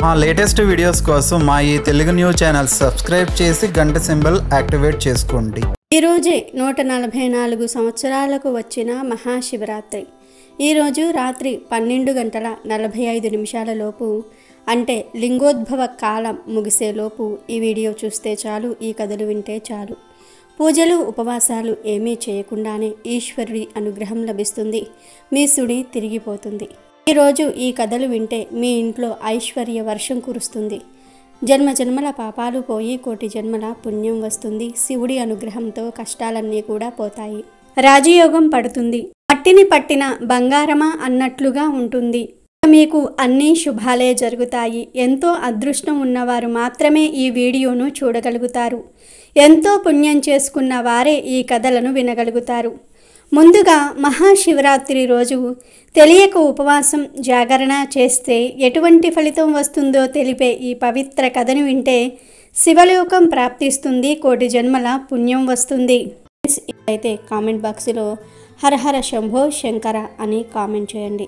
మా latest videos కోసం మా ఈ తెలుగు న్యూస్ ఛానల్ సబ్స్క్రైబ్ చేసి గంట సింబల్ యాక్టివేట్ చేసుకోండి. ఈరోజే 144 సంవత్సరాలకు వచ్చిన మహాశివరాత్రి. ఈరోజు రాత్రి 12:45 లోపు అంటే లింగోద్భవ కాలం ముగిసేలోపు ఈ వీడియో చూస్తే చాలు, ఈ కథలు వింటే చాలు. పూజలు ఉపవాసాలు ఏమీ చేయకుండానే ఈశ్వరుడి అనుగ్రహం లభిస్తుంది. మీ సుడి తిరిగిపోతుంది. ఈరోజు ఈ కథలు వింటే మీ ఇంట్లో ఐశ్వర్య వర్షం కురుస్తుంది. జన్మ జన్మల పాపాలు పోయి కోటి జన్మల పుణ్యం వస్తుంది. శివుడి అనుగ్రహంతో కష్టాలన్నీ కూడా పోతాయి. రాజయోగం పడుతుంది. మట్టిని పట్టిన బంగారమా అన్నట్లుగా ఉంటుంది. మీకు అన్ని శుభాలే జరుగుతాయి. ఎంతో అదృష్టం ఉన్నవారు మాత్రమే ఈ వీడియోను చూడగలుగుతారు. ఎంతో పుణ్యం చేసుకున్న వారే ఈ కథలను వినగలుగుతారు. ముందుగా మహాశివరాత్రి రోజు తెలియక ఉపవాసం జాగరణ చేస్తే ఎటువంటి ఫలితం వస్తుందో తెలిపే ఈ పవిత్ర కథను వింటే శివలోకం ప్రాప్తిస్తుంది. కోటి జన్మల పుణ్యం వస్తుంది. అయితే కామెంట్ బాక్స్లో హర హర శంభో శంకర అని కామెంట్ చేయండి.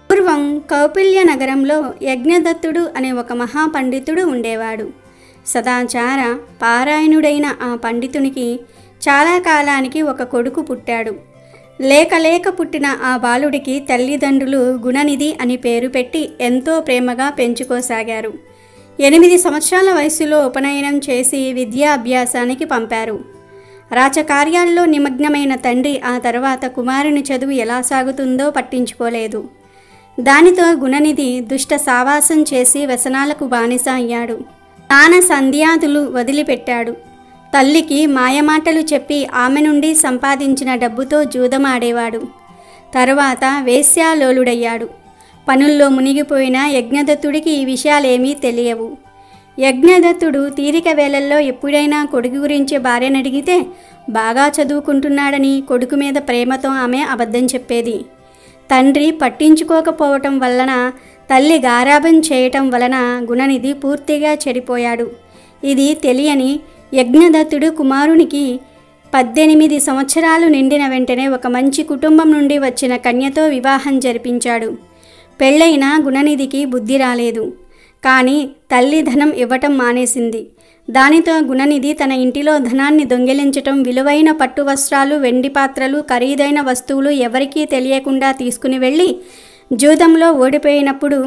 పూర్వం కౌపిల్య నగరంలో యజ్ఞదత్తుడు అనే ఒక మహాపండితుడు ఉండేవాడు. సదాచార పారాయణుడైన ఆ పండితునికి చాలా కాలానికి ఒక కొడుకు పుట్టాడు. లేక పుట్టిన ఆ బాలుడికి తల్లిదండ్రులు గుణనిధి అని పేరు పెట్టి ఎంతో ప్రేమగా పెంచుకోసాగారు. 8 సంవత్సరాల వయసులో ఉపనయనం చేసి విద్యాభ్యాసానికి పంపారు. రాజకార్యాల్లో నిమగ్నమైన తండ్రి ఆ తర్వాత కుమారుని చదువు ఎలా సాగుతుందో పట్టించుకోలేదు. దానితో గుణనిధి దుష్ట సావాసం చేసి వ్యసనాలకు బానిస అయ్యాడు. స్నాన సంధ్యాదులు వదిలిపెట్టాడు. తల్లికి మాయమాటలు చెప్పి ఆమె నుండి సంపాదించిన డబ్బుతో జూదమాడేవాడు. తరువాత వేశ్యాలోలుడయ్యాడు. పనుల్లో మునిగిపోయిన యజ్ఞదత్తుడికి ఈ విషయాలేమీ తెలియవు. యజ్ఞదత్తుడు తీరిక వేళల్లో ఎప్పుడైనా కొడుకు గురించి భార్యను అడిగితే బాగా చదువుకుంటున్నాడని కొడుకు మీద ప్రేమతో ఆమె అబద్ధం చెప్పేది. తండ్రి పట్టించుకోకపోవటం వలన, తల్లి గారాబం చేయటం వలన గుణనిధి పూర్తిగా చెడిపోయాడు. ఇది తెలియని యజ్ఞదత్తుడు కుమారునికి 18 సంవత్సరాలు నిండిన వెంటనే ఒక మంచి కుటుంబం నుండి వచ్చిన కన్యతో వివాహం జరిపించాడు. పెళ్ళైన గుణనిధికి బుద్ధి రాలేదు. కానీ తల్లి ధనం ఇవ్వటం మానేసింది. దానితో గుణనిధి తన ఇంటిలో ధనాన్ని దొంగిలించటం, విలువైన పట్టు వస్త్రాలు, వెండి పాత్రలు, ఖరీదైన వస్తువులు ఎవరికీ తెలియకుండా తీసుకుని వెళ్ళి జూదంలో ఓడిపోయినప్పుడు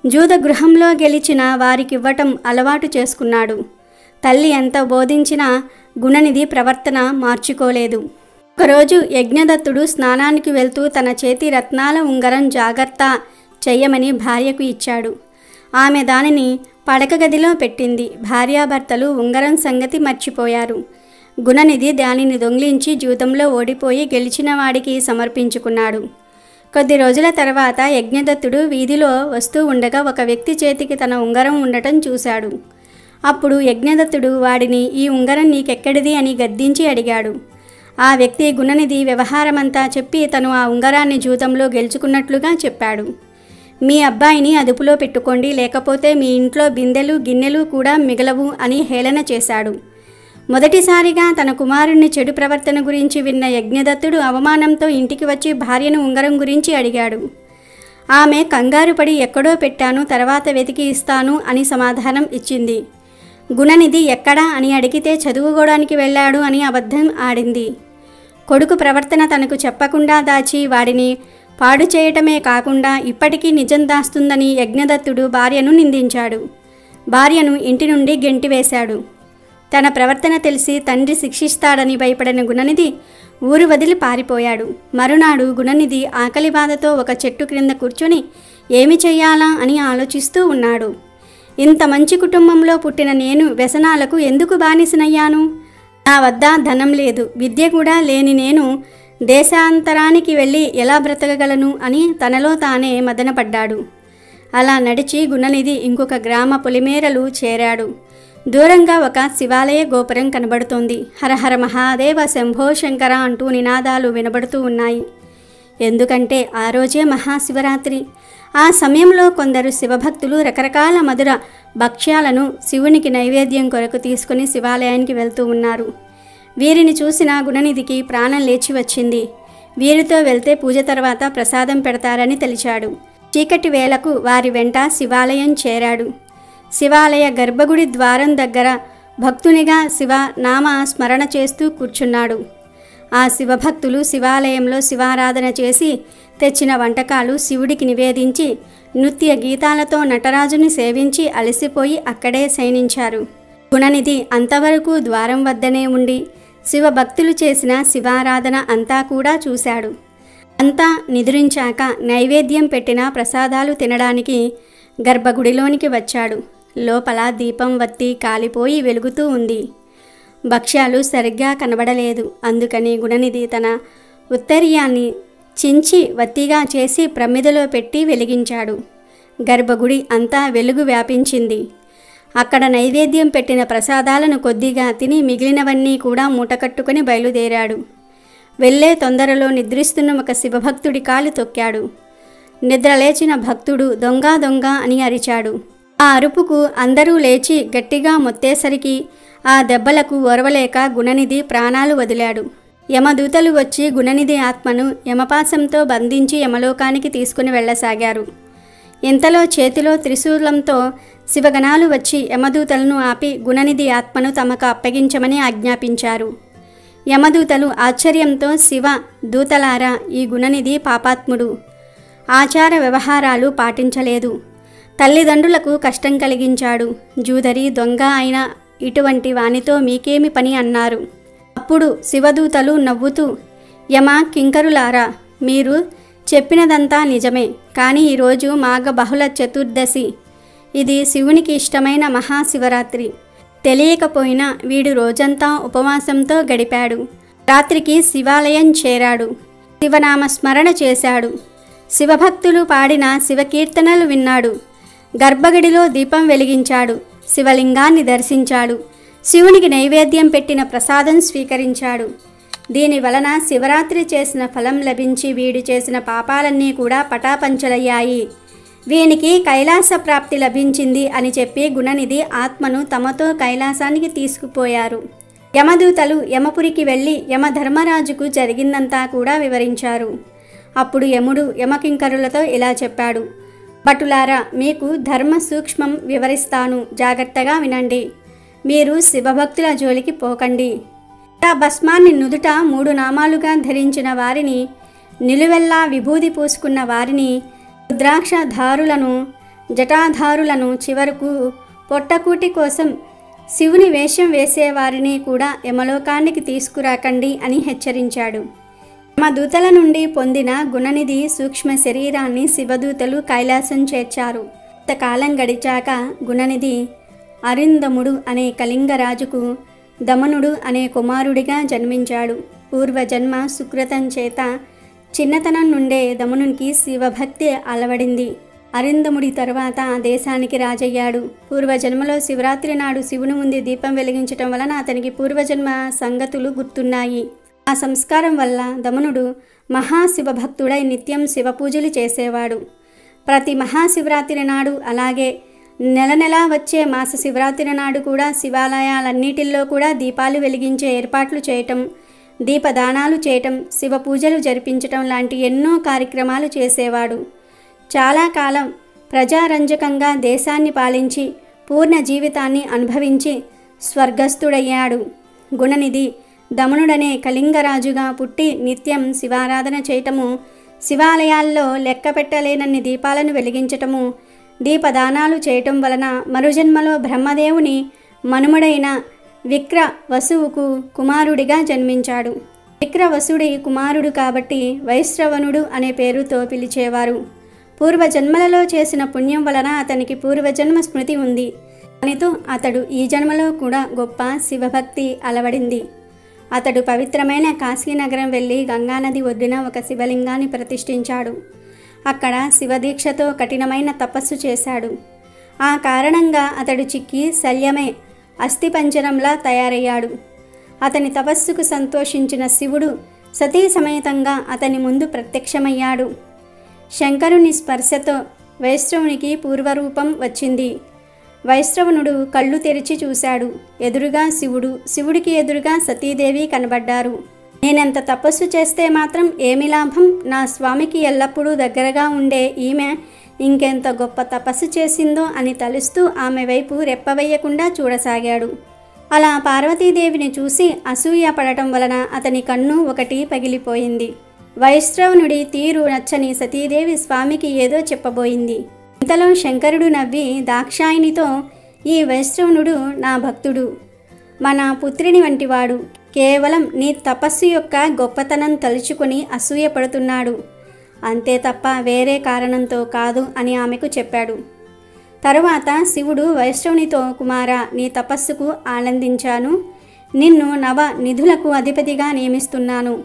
జూద గృహంలో గెలిచిన వారికివ్వటం అలవాటు చేసుకున్నాడు. తల్లి ఎంత బోధించినా గుణనిధి ప్రవర్తన మార్చుకోలేదు. ఒకరోజు యజ్ఞదత్తుడు స్నానానికి వెళ్తూ తన చేతి రత్నాల ఉంగరం జాగ్రత్త చెయ్యమని భార్యకు ఇచ్చాడు. ఆమె దానిని పడక గదిలో పెట్టింది. భార్యాభర్తలు ఉంగరం సంగతి మర్చిపోయారు. గుణనిధి దానిని దొంగిలించి జూదంలో ఓడిపోయి గెలిచిన వాడికి సమర్పించుకున్నాడు. కొద్ది రోజుల తర్వాత యజ్ఞదత్తుడు వీధిలో వస్తూ ఉండగా ఒక వ్యక్తి చేతికి తన ఉంగరం ఉండటం చూశాడు. అప్పుడు యజ్ఞదత్తుడు వాడిని ఈ ఉంగరం నీకెక్కడిది అని గద్దించి అడిగాడు. ఆ వ్యక్తి గుణనిధి వ్యవహారమంతా చెప్పి తను ఆ ఉంగరాన్ని జూదంలో గెలుచుకున్నట్లుగా చెప్పాడు. మీ అబ్బాయిని అదుపులో పెట్టుకోండి, లేకపోతే మీ ఇంట్లో బిందెలు గిన్నెలు కూడా మిగలవు అని హేళన చేశాడు. మొదటిసారిగా తన కుమారుని చెడు ప్రవర్తన గురించి విన్న యజ్ఞదత్తుడు అవమానంతో ఇంటికి వచ్చి భార్యను ఉంగరం గురించి అడిగాడు. ఆమె కంగారుపడి ఎక్కడో పెట్టాను, తర్వాత వెతికి ఇస్తాను అని సమాధానం ఇచ్చింది. గుణనిధి ఎక్కడా అని అడిగితే చదువుకోవడానికి వెళ్ళాడు అని అబద్ధం ఆడింది. కొడుకు ప్రవర్తన తనకు చెప్పకుండా దాచి వాడిని పాడు చేయటమే కాకుండా ఇప్పటికీ నిజం దాస్తుందని యజ్ఞదత్తుడు భార్యను నిందించాడు. భార్యను ఇంటి నుండి గెంటివేశాడు. తన ప్రవర్తన తెలిసి తండ్రి శిక్షిస్తాడని భయపడిన గుణనిధి ఊరు వదిలి పారిపోయాడు. మరునాడు గుణనిధి ఆకలి బాధతో ఒక చెట్టు క్రింద కూర్చొని ఏమి చెయ్యాలా అని ఆలోచిస్తూ ఉన్నాడు. ఇంత మంచి కుటుంబంలో పుట్టిన నేను వ్యసనాలకు ఎందుకు బానిసనయ్యాను? నా వద్ద ధనం లేదు, విద్య కూడా లేని నేను దేశాంతరానికి వెళ్ళి ఎలా బ్రతకగలను అని తనలో తానే మదనపడ్డాడు. అలా నడిచి గుణనిధి ఇంకొక గ్రామ పొలిమేరలు చేరాడు. దూరంగా ఒక శివాలయ గోపురం కనబడుతోంది. హరహర మహాదేవ శంభో శంకర అంటూ నినాదాలు వినబడుతూ ఉన్నాయి. ఎందుకంటే ఆ రోజే మహాశివరాత్రి. ఆ సమయంలో కొందరు శివభక్తులు రకరకాల మధుర భక్ష్యాలను శివునికి నైవేద్యం కొరకు తీసుకుని శివాలయానికి వెళ్తూ ఉన్నారు. వీరిని చూసిన గుణనిధికి ప్రాణం లేచి వచ్చింది. వీరితో వెళ్తే పూజ తర్వాత ప్రసాదం పెడతారని తెలిచాడు. చీకటి వేళకు వారి వెంట శివాలయం చేరాడు. శివాలయ గర్భగుడి ద్వారం దగ్గర భక్తునిగా శివ నామ స్మరణ చేస్తూ కూర్చున్నాడు. ఆ శివభక్తులు శివాలయంలో శివారాధన చేసి తెచ్చిన వంటకాలు శివుడికి నివేదించి నృత్య గీతాలతో నటరాజుని సేవించి అలసిపోయి అక్కడే శయనించారు. గుణనిధి అంతవరకు ద్వారం వద్దనే ఉండి శివభక్తులు చేసిన శివారాధన అంతా కూడా చూశాడు. అంతా నిద్రించాక నైవేద్యం పెట్టిన ప్రసాదాలు తినడానికి గర్భగుడిలోనికి వచ్చాడు. లోపల దీపం వత్తి కాలిపోయి వెలుగుతూ ఉంది. భక్ష్యాలు సరిగ్గా కనబడలేదు. అందుకని గుణనిధి తన ఉత్తరీయాన్ని చించి వత్తిగా చేసి ప్రమిదలో పెట్టి వెలిగించాడు. గర్భగుడి అంతా వెలుగు వ్యాపించింది. అక్కడ నైవేద్యం పెట్టిన ప్రసాదాలను కొద్దిగా తిని మిగిలినవన్నీ కూడా మూటకట్టుకుని బయలుదేరాడు. వెళ్ళే తొందరలో నిద్రిస్తున్న ఒక శివభక్తుడి కాలు తొక్కాడు. నిద్రలేచిన భక్తుడు దొంగ దొంగ అని అరిచాడు. ఆ అరుపుకు అందరూ లేచి గట్టిగా మొత్తేసరికి ఆ దెబ్బలకు ఓర్వలేక గుణనిధి ప్రాణాలు వదిలాడు. యమదూతలు వచ్చి గుణనిధి ఆత్మను యమపాశంతో బంధించి యమలోకానికి తీసుకుని వెళ్ళసాగారు. ఇంతలో చేతిలో త్రిశూలంతో శివగణాలు వచ్చి యమదూతలను ఆపి గుణనిధి ఆత్మను తమకు అప్పగించమని ఆజ్ఞాపించారు. యమదూతలు ఆశ్చర్యంతో శివ దూతలారా, ఈ గుణనిధి పాపాత్ముడు, ఆచార వ్యవహారాలు పాటించలేదు, తల్లిదండ్రులకు కష్టం కలిగించాడు, జూదరి దొంగ అయిన ఇటువంటి వానితో మీకేమి పని అన్నారు. అప్పుడు శివదూతలు నవ్వుతూ, యమ కింకరులారా, మీరు చెప్పినదంతా నిజమే, కానీ ఈరోజు మాఘ బహుళ చతుర్దశి, ఇది శివునికి ఇష్టమైన మహాశివరాత్రి. తెలియకపోయినా వీడు రోజంతా ఉపవాసంతో గడిపాడు. రాత్రికి శివాలయం చేరాడు. శివనామ స్మరణ చేశాడు. శివభక్తులు పాడిన శివకీర్తనలు విన్నాడు. గర్భగుడిలో దీపం వెలిగించాడు. శివలింగాన్ని దర్శించాడు. శివునికి నైవేద్యం పెట్టిన ప్రసాదం స్వీకరించాడు. దీని వలన శివరాత్రి చేసిన ఫలం లభించి వీడు చేసిన పాపాలన్నీ కూడా పటాపంచలయ్యాయి. వీనికి కైలాస ప్రాప్తి లభించింది అని చెప్పి గుణనిధి ఆత్మను తమతో కైలాసానికి తీసుకుపోయారు. యమదూతలు యమపురికి వెళ్ళి యమధర్మరాజుకు జరిగిందంతా కూడా వివరించారు. అప్పుడు యముడు యమకింకరులతో ఇలా చెప్పాడు, భటులారా, మీకు ధర్మ సూక్ష్మం వివరిస్తాను, జాగ్రత్తగా వినండి. మీరు శివభక్తుల జోలికి పోకండి. ఆ భస్మాన్ని నుదుట 3 నామాలుగా ధరించిన వారిని, నిలువెల్లా విభూది పూసుకున్న వారిని, రుద్రాక్షధారులను, జటాధారులను, చివరకు పొట్టకూటి కోసం శివుని వేషం వేసేవారిని కూడా యమలోకానికి తీసుకురాకండి అని హెచ్చరించాడు. యమదూతల నుండి పొందిన గుణనిధి సూక్ష్మ శరీరాన్ని శివదూతలు కైలాసం చేర్చారు. కొంతకాలం గడిచాక గుణనిధి అరిందముడు అనే కళింగరాజుకు దమనుడు అనే కుమారుడిగా జన్మించాడు. పూర్వజన్మ సుకృతం చేత చిన్నతనం నుండే దమనునికి శివభక్తి అలవడింది. అరిందముడి తరువాత దేశానికి రాజయ్యాడు. పూర్వజన్మలో శివరాత్రి నాడు శివుని ముందు దీపం వెలిగించటం వలన అతనికి పూర్వజన్మ సంగతులు గుర్తున్నాయి. ఆ సంస్కారం వల్ల దమనుడు మహాశివభక్తుడై నిత్యం శివపూజలు చేసేవాడు. ప్రతి మహాశివరాత్రి నాడు, అలాగే నెల నెలా వచ్చే మాస శివరాత్రి నాడు కూడా శివాలయాలన్నిటిల్లో కూడా దీపాలు వెలిగించే ఏర్పాట్లు చేయటం, దీపదానాలు చేయటం, శివ పూజలు జరిపించటం లాంటి ఎన్నో కార్యక్రమాలు చేసేవాడు. చాలా కాలం ప్రజారంజకంగా దేశాన్ని పాలించి పూర్ణ జీవితాన్ని అనుభవించి స్వర్గస్థుడయ్యాడు. గుణనిధి దమనుడనే కళింగరాజుగా పుట్టి నిత్యం శివారాధన చేయటము, శివాలయాల్లో లెక్క పెట్టలేనన్ని దీపాలను వెలిగించటము, దీపదానాలు చేయటం వలన మరుజన్మలో బ్రహ్మదేవుని మనుమడైన విక్ర వసువుకు కుమారుడిగా జన్మించాడు. విక్రవసుడి కుమారుడు కాబట్టి వైశ్రవణుడు అనే పేరుతో పిలిచేవారు. పూర్వజన్మలలో చేసిన పుణ్యం వలన అతనికి పూర్వజన్మ స్మృతి ఉంది. దానితో అతడు ఈ జన్మలో కూడా గొప్ప శివభక్తి అలవడింది. అతడు పవిత్రమైన కాశీనగరం వెళ్ళి గంగానది ఒడ్డున ఒక శివలింగాన్ని ప్రతిష్ఠించాడు. అక్కడ శివదీక్షతో కఠినమైన తపస్సు చేశాడు. ఆ కారణంగా అతడు చిక్కి శల్యమే అస్థిపంజరంలా తయారయ్యాడు. అతని తపస్సుకు సంతోషించిన శివుడు సతీ సమేతంగా అతని ముందు ప్రత్యక్షమయ్యాడు. శంకరుని స్పర్శతో వైశ్రవునికి పూర్వరూపం వచ్చింది. వైశ్రవణుడు కళ్ళు తెరిచి చూశాడు. ఎదురుగా శివుడు, శివుడికి ఎదురుగా సతీదేవి కనబడ్డారు. నేనెంత తపస్సు చేస్తే మాత్రం ఏమి లాభం? నా స్వామికి ఎల్లప్పుడూ దగ్గరగా ఉండే ఈమె ఇంకెంత గొప్ప తపస్సు చేసిందో అని తలుస్తూ ఆమె వైపు రెప్పవేయకుండా చూడసాగాడు. అలా పార్వతీదేవిని చూసి అసూయ పడటం వలన అతని కన్ను ఒకటి పగిలిపోయింది. వైశ్రవణుడి తీరు నచ్చని సతీదేవి స్వామికి ఏదో చెప్పబోయింది. ఇంతలో శంకరుడు నవ్వి దాక్షాయినితో, ఈ వైశ్రవణుడు నా భక్తుడు, మన పుత్రిని వంటివాడు. కేవలం నీ తపస్సు యొక్క గొప్పతనం తలుచుకొని అసూయ పడుతున్నాడు, అంతే తప్ప వేరే కారణంతో కాదు అని ఆమెకు చెప్పాడు. తరువాత శివుడు వైష్ణవునితో, కుమారా, నీ తపస్సుకు ఆనందించాను. నిన్ను నవ నిధులకు అధిపతిగా నియమిస్తున్నాను.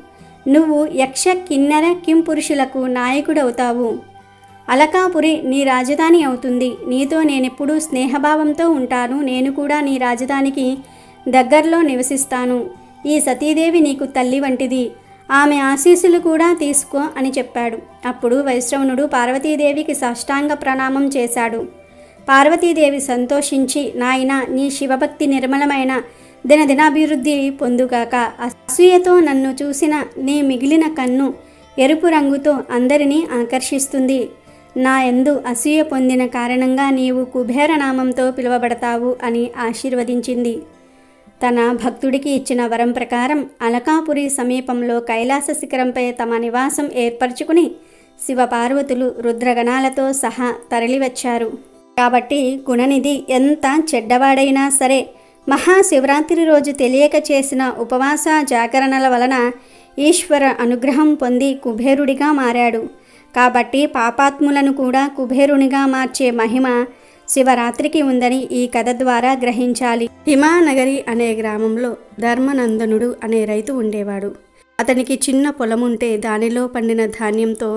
నువ్వు యక్ష కిన్నెర కింపురుషులకు నాయకుడవుతావు. అలకాపురి నీ రాజధాని అవుతుంది. నీతో నేనెప్పుడూ స్నేహభావంతో ఉంటాను. నేను కూడా నీ రాజధానికి దగ్గరలో నివసిస్తాను. ఈ సతీదేవి నీకు తల్లి వంటిది. ఆమె ఆశీస్సులు కూడా తీసుకో అని చెప్పాడు. అప్పుడు వైశ్రవణుడు పార్వతీదేవికి సాష్టాంగ ప్రణామం చేశాడు. పార్వతీదేవి సంతోషించి, నాయన, నీ శివభక్తి నిర్మలమైన దినదినాభివృద్ధి పొందుగాక. అసూయతో నన్ను చూసిన నీ మిగిలిన కన్ను ఎరుపు రంగుతో అందరినీ ఆకర్షిస్తుంది. నా యందు అసూయ పొందిన కారణంగా నీవు కుబేర నామంతో పిలువబడతావు అని ఆశీర్వదించింది. తన భక్తుడికి ఇచ్చిన వరం ప్రకారం అలకాపురి సమీపంలో కైలాస శిఖరంపై తమ నివాసం ఏర్పరచుకుని శివపార్వతులు రుద్రగణాలతో సహా తరలివచ్చారు. కాబట్టి గుణనిధి ఎంత చెడ్డవాడైనా సరే మహాశివరాత్రి రోజు తెలియక చేసిన ఉపవాస జాగరణల వలన ఈశ్వర అనుగ్రహం పొంది కుబేరుడిగా మారాడు. కాబట్టి పాపాత్ములను కూడా కుబేరునిగా మార్చే మహిమ శివరాత్రికి ఉందని ఈ కథ ద్వారా గ్రహించాలి. హిమానగరి అనే గ్రామంలో ధర్మనందనుడు అనే రైతు ఉండేవాడు. అతనికి చిన్న పొలం ఉంటే దానిలో పండిన ధాన్యంతో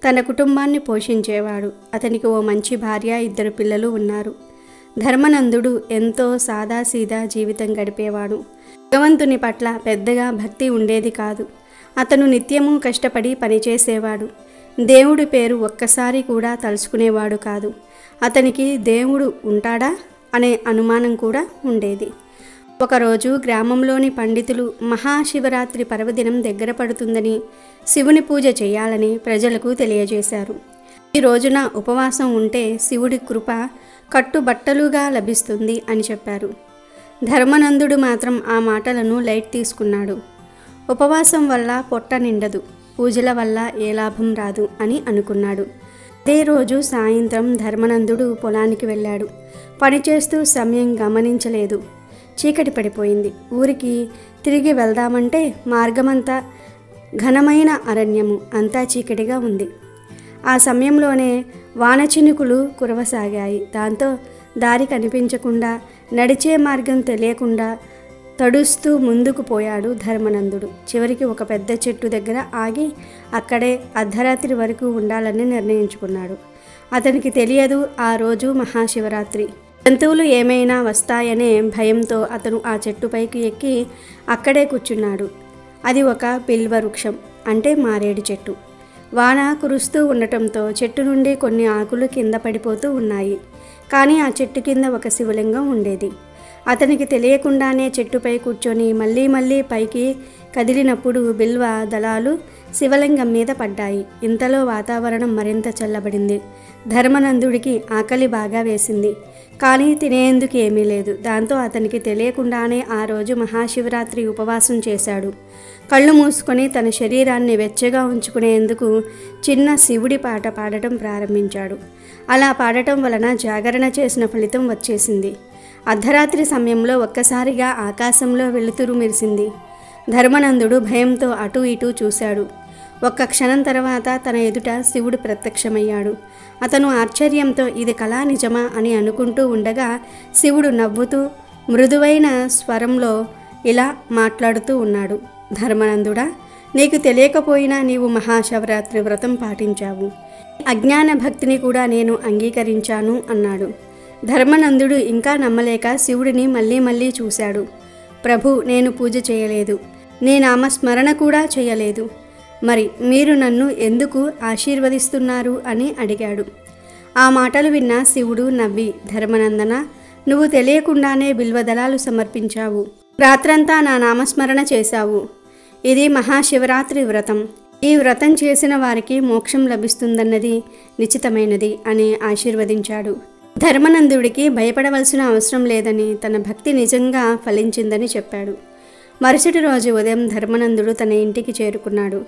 తన కుటుంబాన్ని పోషించేవాడు. అతనికి ఓ మంచి భార్య, 2 పిల్లలు ఉన్నారు. ధర్మనందుడు ఎంతో సాదాసీదా జీవితం గడిపేవాడు. భగవంతుని పట్ల పెద్దగా భక్తి ఉండేది కాదు. అతను నిత్యము కష్టపడి పనిచేసేవాడు. దేవుడి పేరు ఒక్కసారి కూడా తలుచుకునేవాడు కాదు. అతనికి దేవుడు ఉంటాడా అనే అనుమానం కూడా ఉండేది. ఒకరోజు గ్రామంలోని పండితులు మహాశివరాత్రి పర్వదినం దగ్గర పడుతుందని, శివుని పూజ చేయాలని ప్రజలకు తెలియజేశారు. ఈ రోజున ఉపవాసం ఉంటే శివుడి కృప కట్టుబట్టలుగా లభిస్తుంది అని చెప్పారు. ధర్మనందుడు మాత్రం ఆ మాటలను లైట్ తీసుకున్నాడు. ఉపవాసం వల్ల పొట్ట నిండదు, పూజల వల్ల ఏ లాభం రాదు అని అనుకున్నాడు. అదే రోజు సాయంత్రం ధర్మనందుడు పొలానికి వెళ్ళాడు. పనిచేస్తూ సమయం గమనించలేదు. చీకటి పడిపోయింది. ఊరికి తిరిగి వెళ్దామంటే మార్గమంతా ఘనమైన అరణ్యము, అంతా చీకటిగా ఉంది. ఆ సమయంలోనే వానచినుకులు కురవసాగాయి. దాంతో దారి కనిపించకుండా, నడిచే మార్గం తెలియకుండా తడుస్తూ ముందుకు పోయాడు ధర్మనందుడు. చివరికి ఒక పెద్ద చెట్టు దగ్గర ఆగి అక్కడే అర్ధరాత్రి వరకు ఉండాలని నిర్ణయించుకున్నాడు. అతనికి తెలియదు ఆ రోజు మహాశివరాత్రి. జంతువులు ఏమైనా వస్తాయనే భయంతో అతను ఆ చెట్టుపైకి ఎక్కి అక్కడే కూర్చున్నాడు. అది ఒక బిల్వ వృక్షం, అంటే మారేడు చెట్టు. వాన కురుస్తూ ఉండటంతో చెట్టు నుండి కొన్ని ఆకులు కింద పడిపోతూ ఉన్నాయి. కానీ ఆ చెట్టు కింద ఒక శివలింగం ఉండేది. అతనికి తెలియకుండానే చెట్టుపై కూర్చొని మళ్ళీ పైకి కదిలినప్పుడు బిల్వ దళాలు శివలింగం మీద పడ్డాయి. ఇంతలో వాతావరణం మరింత చల్లబడింది. ధర్మనందుడికి ఆకలి బాగా వేసింది. కానీ తినేందుకు ఏమీ లేదు. దాంతో అతనికి తెలియకుండానే ఆ రోజు మహాశివరాత్రి ఉపవాసం చేశాడు. కళ్ళు మూసుకొని తన శరీరాన్ని వెచ్చగా ఉంచుకునేందుకు చిన్న శివుడి పాట పాడటం ప్రారంభించాడు. అలా పాడటం వలన జాగరణ చేసిన ఫలితం వచ్చేసింది. అర్ధరాత్రి సమయంలో ఒక్కసారిగా ఆకాశంలో వెలుతురు మెరిసింది. ధర్మనందుడు భయంతో అటూ ఇటూ చూశాడు. ఒక్క క్షణం తర్వాత తన ఎదుట శివుడు ప్రత్యక్షమయ్యాడు. అతను ఆశ్చర్యంతో ఇది కళా నిజమా అని అనుకుంటూ ఉండగా శివుడు నవ్వుతూ మృదువైన స్వరంలో ఇలా మాట్లాడుతూ ఉన్నాడు. ధర్మనందుడా, నీకు తెలియకపోయినా నీవు మహాశివరాత్రి వ్రతం పాటించావు. అజ్ఞాన భక్తిని కూడా నేను అంగీకరించాను అన్నాడు. ధర్మనందుడు ఇంకా నమ్మలేక శివుడిని మళ్ళీ చూశాడు. ప్రభు, నేను పూజ చేయలేదు, నీ నామస్మరణ కూడా చేయలేదు. మరి మీరు నన్ను ఎందుకు ఆశీర్వదిస్తున్నారు అని అడిగాడు. ఆ మాటలు విన్న శివుడు నవ్వి, ధర్మనందన, నువ్వు తెలియకుండానే బిల్వదళాలు సమర్పించావు. రాత్రంతా నా నామస్మరణ చేశావు. ఇది మహాశివరాత్రి వ్రతం. ఈ వ్రతం చేసిన వారికి మోక్షం లభిస్తుందన్నది నిశ్చితమైనది అని ఆశీర్వదించాడు. ధర్మనందుడికి భయపడవలసిన అవసరం లేదని, తన భక్తి నిజంగా ఫలించిందని చెప్పాడు. మరుసటి రోజు ఉదయం ధర్మనందుడు తన ఇంటికి చేరుకున్నాడు.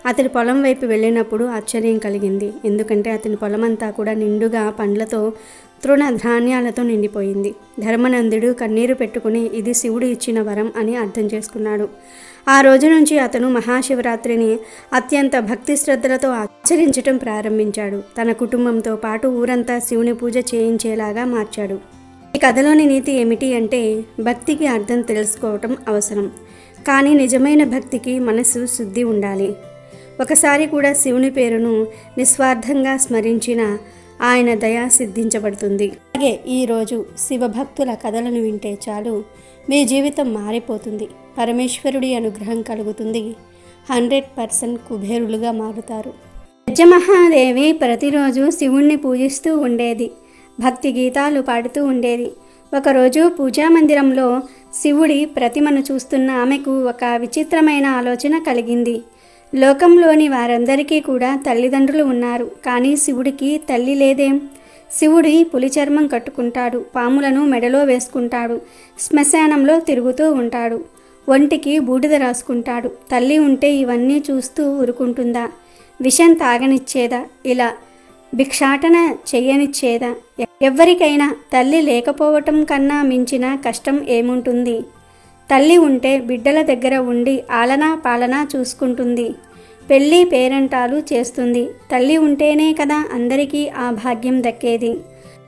అతడి పొలం వైపు వెళ్ళినప్పుడు ఆశ్చర్యం కలిగింది. ఎందుకంటే అతని పొలమంతా కూడా నిండుగా పండ్లతో, తృణ ధాన్యాలతో నిండిపోయింది. ధర్మనందుడు కన్నీరు పెట్టుకుని ఇది శివుడు ఇచ్చిన వరం అని అర్థం చేసుకున్నాడు. ఆ రోజు నుంచి అతను మహాశివరాత్రిని అత్యంత భక్తి శ్రద్ధలతో ఆచరించటం ప్రారంభించాడు. తన కుటుంబంతో పాటు ఊరంతా శివుని పూజ చేయించేలాగా మార్చాడు. ఈ కథలోని నీతి ఏమిటి అంటే, భక్తికి అర్థం తెలుసుకోవటం అవసరం, కానీ నిజమైన భక్తికి మనసు శుద్ధి ఉండాలి. ఒకసారి కూడా శివుని పేరును నిస్వార్థంగా స్మరించిన ఆయన దయ సిద్ధించబడుతుంది. అలాగే ఈరోజు శివభక్తుల కథలను వింటే చాలు మీ జీవితం మారిపోతుంది. పరమేశ్వరుడి అనుగ్రహం కలుగుతుంది. 100% కుబేరులుగా మారుతారు. బెజ్జమహాదేవి ప్రతిరోజు శివుణ్ణి పూజిస్తూ ఉండేది. భక్తి గీతాలు పాడుతూ ఉండేది. ఒకరోజు పూజామందిరంలో శివుడి ప్రతిమను చూస్తున్న ఆమెకు ఒక విచిత్రమైన ఆలోచన కలిగింది. లోకంలోని వారందరికీ కూడా తల్లిదండ్రులు ఉన్నారు, కానీ శివుడికి తల్లి లేదేం? శివుడి పులి చర్మం కట్టుకుంటాడు, పాములను మెడలో వేసుకుంటాడు, శ్మశానంలో తిరుగుతూ ఉంటాడు, ఒంటికి బూడిద రాసుకుంటాడు. తల్లి ఉంటే ఇవన్నీ చూస్తూ ఊరుకుంటుందా? విషం తాగనిచ్చేదా? ఇలా భిక్షాటన చెయ్యనిచ్చేదా? ఎవ్వరికైనా తల్లి లేకపోవటం కన్నా మించిన కష్టం ఏముంటుంది? తల్లి ఉంటే బిడ్డల దగ్గర ఉండి ఆలనా పాలనా చూసుకుంటుంది, పెళ్ళి పేరంటాలు చేస్తుంది. తల్లి ఉంటేనే కదా అందరికీ ఆ భాగ్యం దక్కేది.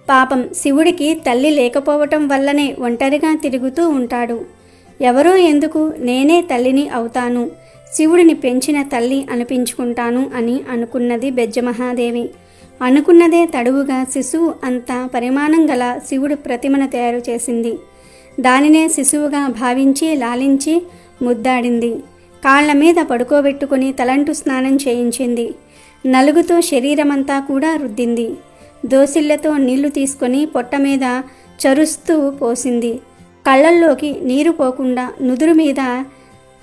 పాపం శివుడికి తల్లి లేకపోవటం వల్లనే ఒంటరిగా తిరుగుతూ ఉంటాడు. ఎవరో ఎందుకు, నేనే తల్లిని అవుతాను, శివుడిని పెంచిన తల్లి అనిపించుకుంటాను అని అనుకున్నది బెజ్జమహాదేవి. అనుకున్నదే తడువుగా శిశువు అంత పరిమాణం గల శివుడి ప్రతిమను తయారు చేసింది. దానినే శిశువుగా భావించి లాలించి ముద్దాడింది. కాళ్ల మీద పడుకోబెట్టుకుని తలంటు స్నానం చేయించింది. నలుగుతో శరీరమంతా కూడా రుద్దింది. దోసిళ్లతో నీళ్లు తీసుకొని పొట్ట మీద చరుస్తూ పోసింది. కళ్ళల్లోకి నీరు పోకుండా నుదురు మీద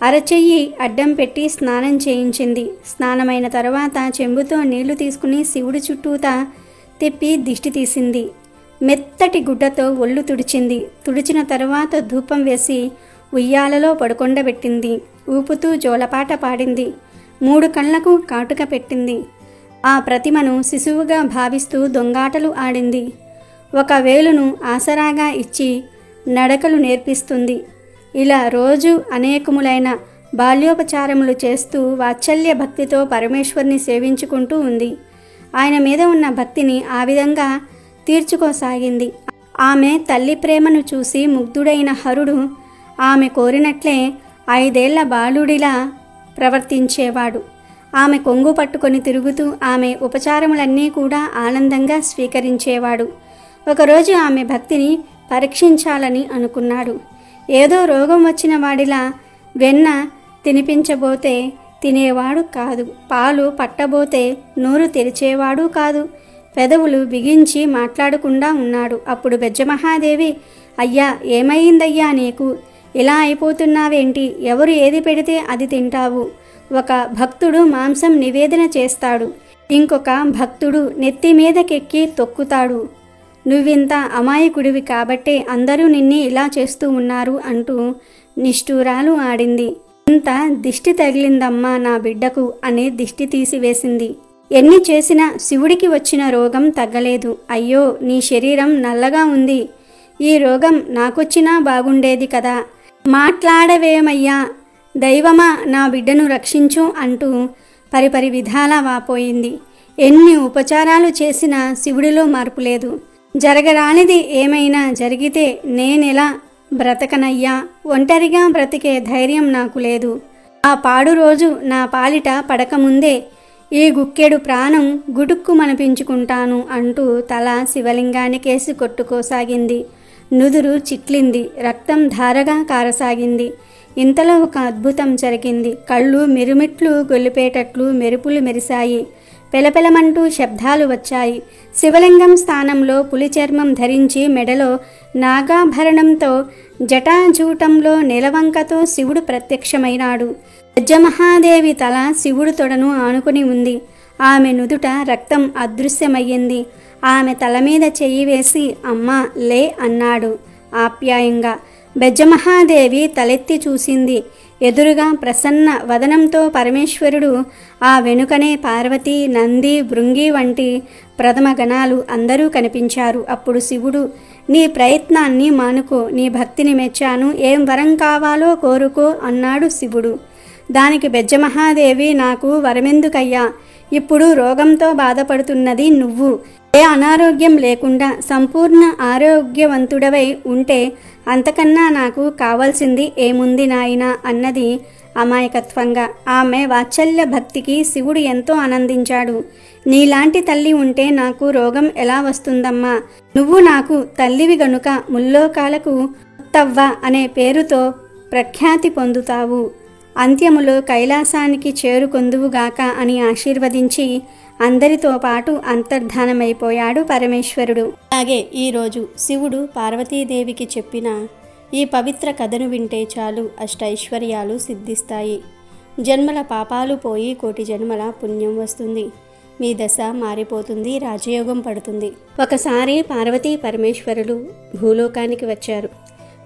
అరచెయ్యి అడ్డం పెట్టి స్నానం చేయించింది. స్నానమైన తర్వాత చెంబుతో నీళ్లు తీసుకుని శివుడి చుట్టూతా తిప్పి దిష్టి తీసింది. మెత్తటి గుడ్డతో ఒళ్ళు తుడిచింది. తుడిచిన తర్వాత ధూపం వేసి ఉయ్యాలలో పడుకొండబెట్టింది. ఊపుతూ జోలపాట పాడింది. 3 కళ్ళకు కాటుక పెట్టింది. ఆ ప్రతిమను శిశువుగా భావిస్తూ దొంగాటలు ఆడింది. ఒక వేలును ఆసరాగా ఇచ్చి నడకలు నేర్పిస్తుంది. ఇలా రోజు అనేకములైన బాల్యోపచారములు చేస్తూ వాత్సల్య భక్తితో పరమేశ్వరుని సేవించుకుంటూ ఉంది. ఆయన మీద ఉన్న భక్తిని ఆ విధంగా తీర్చుకోసాగింది. ఆమె తల్లి ప్రేమను చూసి ముగ్ధుడైన హరుడు ఆమె కోరినట్లే 5 ఏళ్ల బాలుడిలా ప్రవర్తించేవాడు. ఆమె కొంగు పట్టుకొని తిరుగుతూ ఆమె ఉపచారములన్నీ కూడా ఆనందంగా స్వీకరించేవాడు. ఒకరోజు ఆమె భక్తిని పరీక్షించాలని అనుకున్నాడు. ఏదో రోగం వచ్చిన వాడిలా వెన్న తినిపించబోతే తినేవాడు కాదు, పాలు పట్టబోతే నోరు తెరిచేవాడు కాదు, పెదవులు బిగించి మాట్లాడకుండా ఉన్నాడు. అప్పుడు బెజ్జమహాదేవి, అయ్యా, ఏమైందయ్యా నీకు? ఇలా అయిపోతున్నావేంటి? ఎవరు ఏది పెడితే అది తింటావు? ఒక భక్తుడు మాంసం నివేదన చేస్తాడు, ఇంకొక భక్తుడు నెత్తి మీదకెక్కి తొక్కుతాడు. నువ్వింత అమాయకుడివి కాబట్టే అందరూ నిన్ని ఇలా చేస్తూ ఉన్నారు అంటూ నిష్ఠూరాలు ఆడింది. ఇంత దిష్టి తగిలిందమ్మా నా బిడ్డకు అని దిష్టి తీసివేసింది. ఎన్ని చేసినా శివుడికి వచ్చిన రోగం తగ్గలేదు. అయ్యో, నీ శరీరం నల్లగా ఉంది, ఈ రోగం నాకొచ్చినా బాగుండేది కదా, మాట్లాడవేమయ్యా, దైవమా నా బిడ్డను రక్షించు అంటూ పరిపరి విధాలా వాపోయింది. ఎన్ని ఉపచారాలు చేసినా శివుడిలో మార్పు లేదు. జరగరానిది ఏమైనా జరిగితే నేనెలా బ్రతకనయ్యా? ఒంటరిగా బ్రతికే ధైర్యం నాకు లేదు. ఆ పాడు రోజు నా పాలిట పడకముందే ఈ గుక్కెడు ప్రాణం గుడుక్కు మనిపించుకుంటాను అంటూ తల శివలింగానికేసి కొట్టుకోసాగింది. నుదురు చిట్లింది. రక్తం ధారగా కారసాగింది. ఇంతలో ఒక అద్భుతం జరిగింది. కళ్ళు మిరుమిట్లు గొల్లిపేటట్లు మెరుపులు మెరిశాయి. పెలపెలమంటూ శబ్దాలు వచ్చాయి. శివలింగం స్థానంలో పులి చర్మం ధరించి మెడలో నాగాభరణంతో జటాజూటంలో నెలవంకతో శివుడు ప్రత్యక్షమైనాడు. బెజ్జమహాదేవి తల శివుడు తొడను ఆనుకుని ఉంది. ఆమె నుదుట రక్తం అదృశ్యమయ్యింది. ఆమె తల మీద చెయ్యి వేసి అమ్మా లే అన్నాడు ఆప్యాయంగా. బెజ్జమహాదేవి తలెత్తి చూసింది. ఎదురుగా ప్రసన్న వదనంతో పరమేశ్వరుడు, ఆ వెనుకనే పార్వతి, నంది, భృంగి వంటి ప్రథమ గణాలు అందరూ కనిపించారు. అప్పుడు శివుడు, నీ ప్రయత్నాన్ని మానుకో, నీ భక్తిని మెచ్చాను, ఏం వరం కావాలో కోరుకో అన్నాడు శివుడు. దానికి బెజ్జమహాదేవి, నాకు వరమెందుకయ్యా, ఇప్పుడు రోగంతో బాధపడుతున్నది నువ్వు. ఏ అనారోగ్యం లేకుండా సంపూర్ణ ఆరోగ్యవంతుడవై ఉంటే అంతకన్నా నాకు కావాల్సింది ఏముంది నాయనా అన్నది అమాయకత్వంగా. ఆమె వాత్సల్య భక్తికి శివుడు ఎంతో ఆనందించాడు. నీలాంటి తల్లి ఉంటే నాకు రోగం ఎలా వస్తుందమ్మా? నువ్వు నాకు తల్లివి గనుక ముల్లోకాలకు ముత్తవ్వ అనే పేరుతో ప్రఖ్యాతి పొందుతావు. అంత్యములో కైలాసానికి చేరుకొందువుగాక అని ఆశీర్వదించి అందరితో పాటు అంతర్ధానమైపోయాడు పరమేశ్వరుడు. అలాగే ఈరోజు శివుడు పార్వతీదేవికి చెప్పిన ఈ పవిత్ర కథను వింటే చాలు అష్టైశ్వర్యాలు సిద్ధిస్తాయి. జన్మల పాపాలు పోయి కోటి జన్మల పుణ్యం వస్తుంది. మీ దశ మారిపోతుంది, రాజయోగం పడుతుంది. ఒకసారి పార్వతీ పరమేశ్వరులు భూలోకానికి వచ్చారు.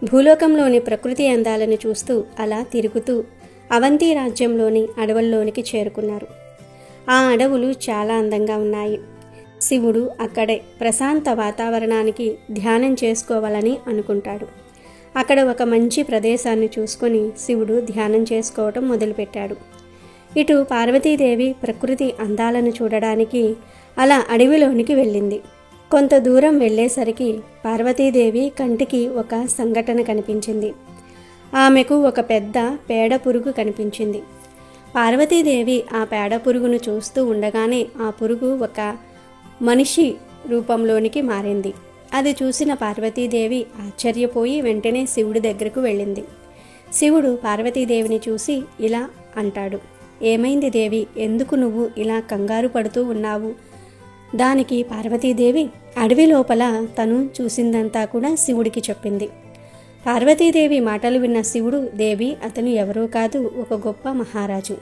భూలోకంలోని ప్రకృతి అందాలను చూస్తూ అలా తిరుగుతూ అవంతి రాజ్యంలోని అడవుల్లోనికి చేరుకున్నారు. ఆ అడవులు చాలా అందంగా ఉన్నాయి. శివుడు అక్కడే ప్రశాంత వాతావరణానికి ధ్యానం చేసుకోవాలని అనుకుంటాడు. అక్కడ ఒక మంచి ప్రదేశాన్ని చూసుకొని శివుడు ధ్యానం చేసుకోవటం మొదలుపెట్టాడు. ఇటు పార్వతీదేవి ప్రకృతి అందాలను చూడడానికి అలా అడవిలోనికి వెళ్ళింది. కొంత దూరం వెళ్ళేసరికి పార్వతీదేవి కంటికి ఒక సంఘటన కనిపించింది. ఆమెకు ఒక పెద్ద పేడ పురుగు కనిపించింది. పార్వతీదేవి ఆ పేడ పురుగును చూస్తూ ఉండగానే ఆ పురుగు ఒక మనిషి రూపంలోనికి మారింది. అది చూసిన పార్వతీదేవి ఆశ్చర్యపోయి వెంటనే శివుడి దగ్గరకు వెళ్ళింది. శివుడు పార్వతీదేవిని చూసి ఇలా అంటాడు, ఏమైంది దేవి, ఎందుకు నువ్వు ఇలా కంగారు పడుతూ ఉన్నావు? దానికి పార్వతీదేవి అడవి లోపల తను చూసిందంతా కూడా శివుడికి చెప్పింది. పార్వతీదేవి మాటలు విన్న శివుడు, దేవి అతను ఎవరూ కాదు, ఒక గొప్ప మహారాజు.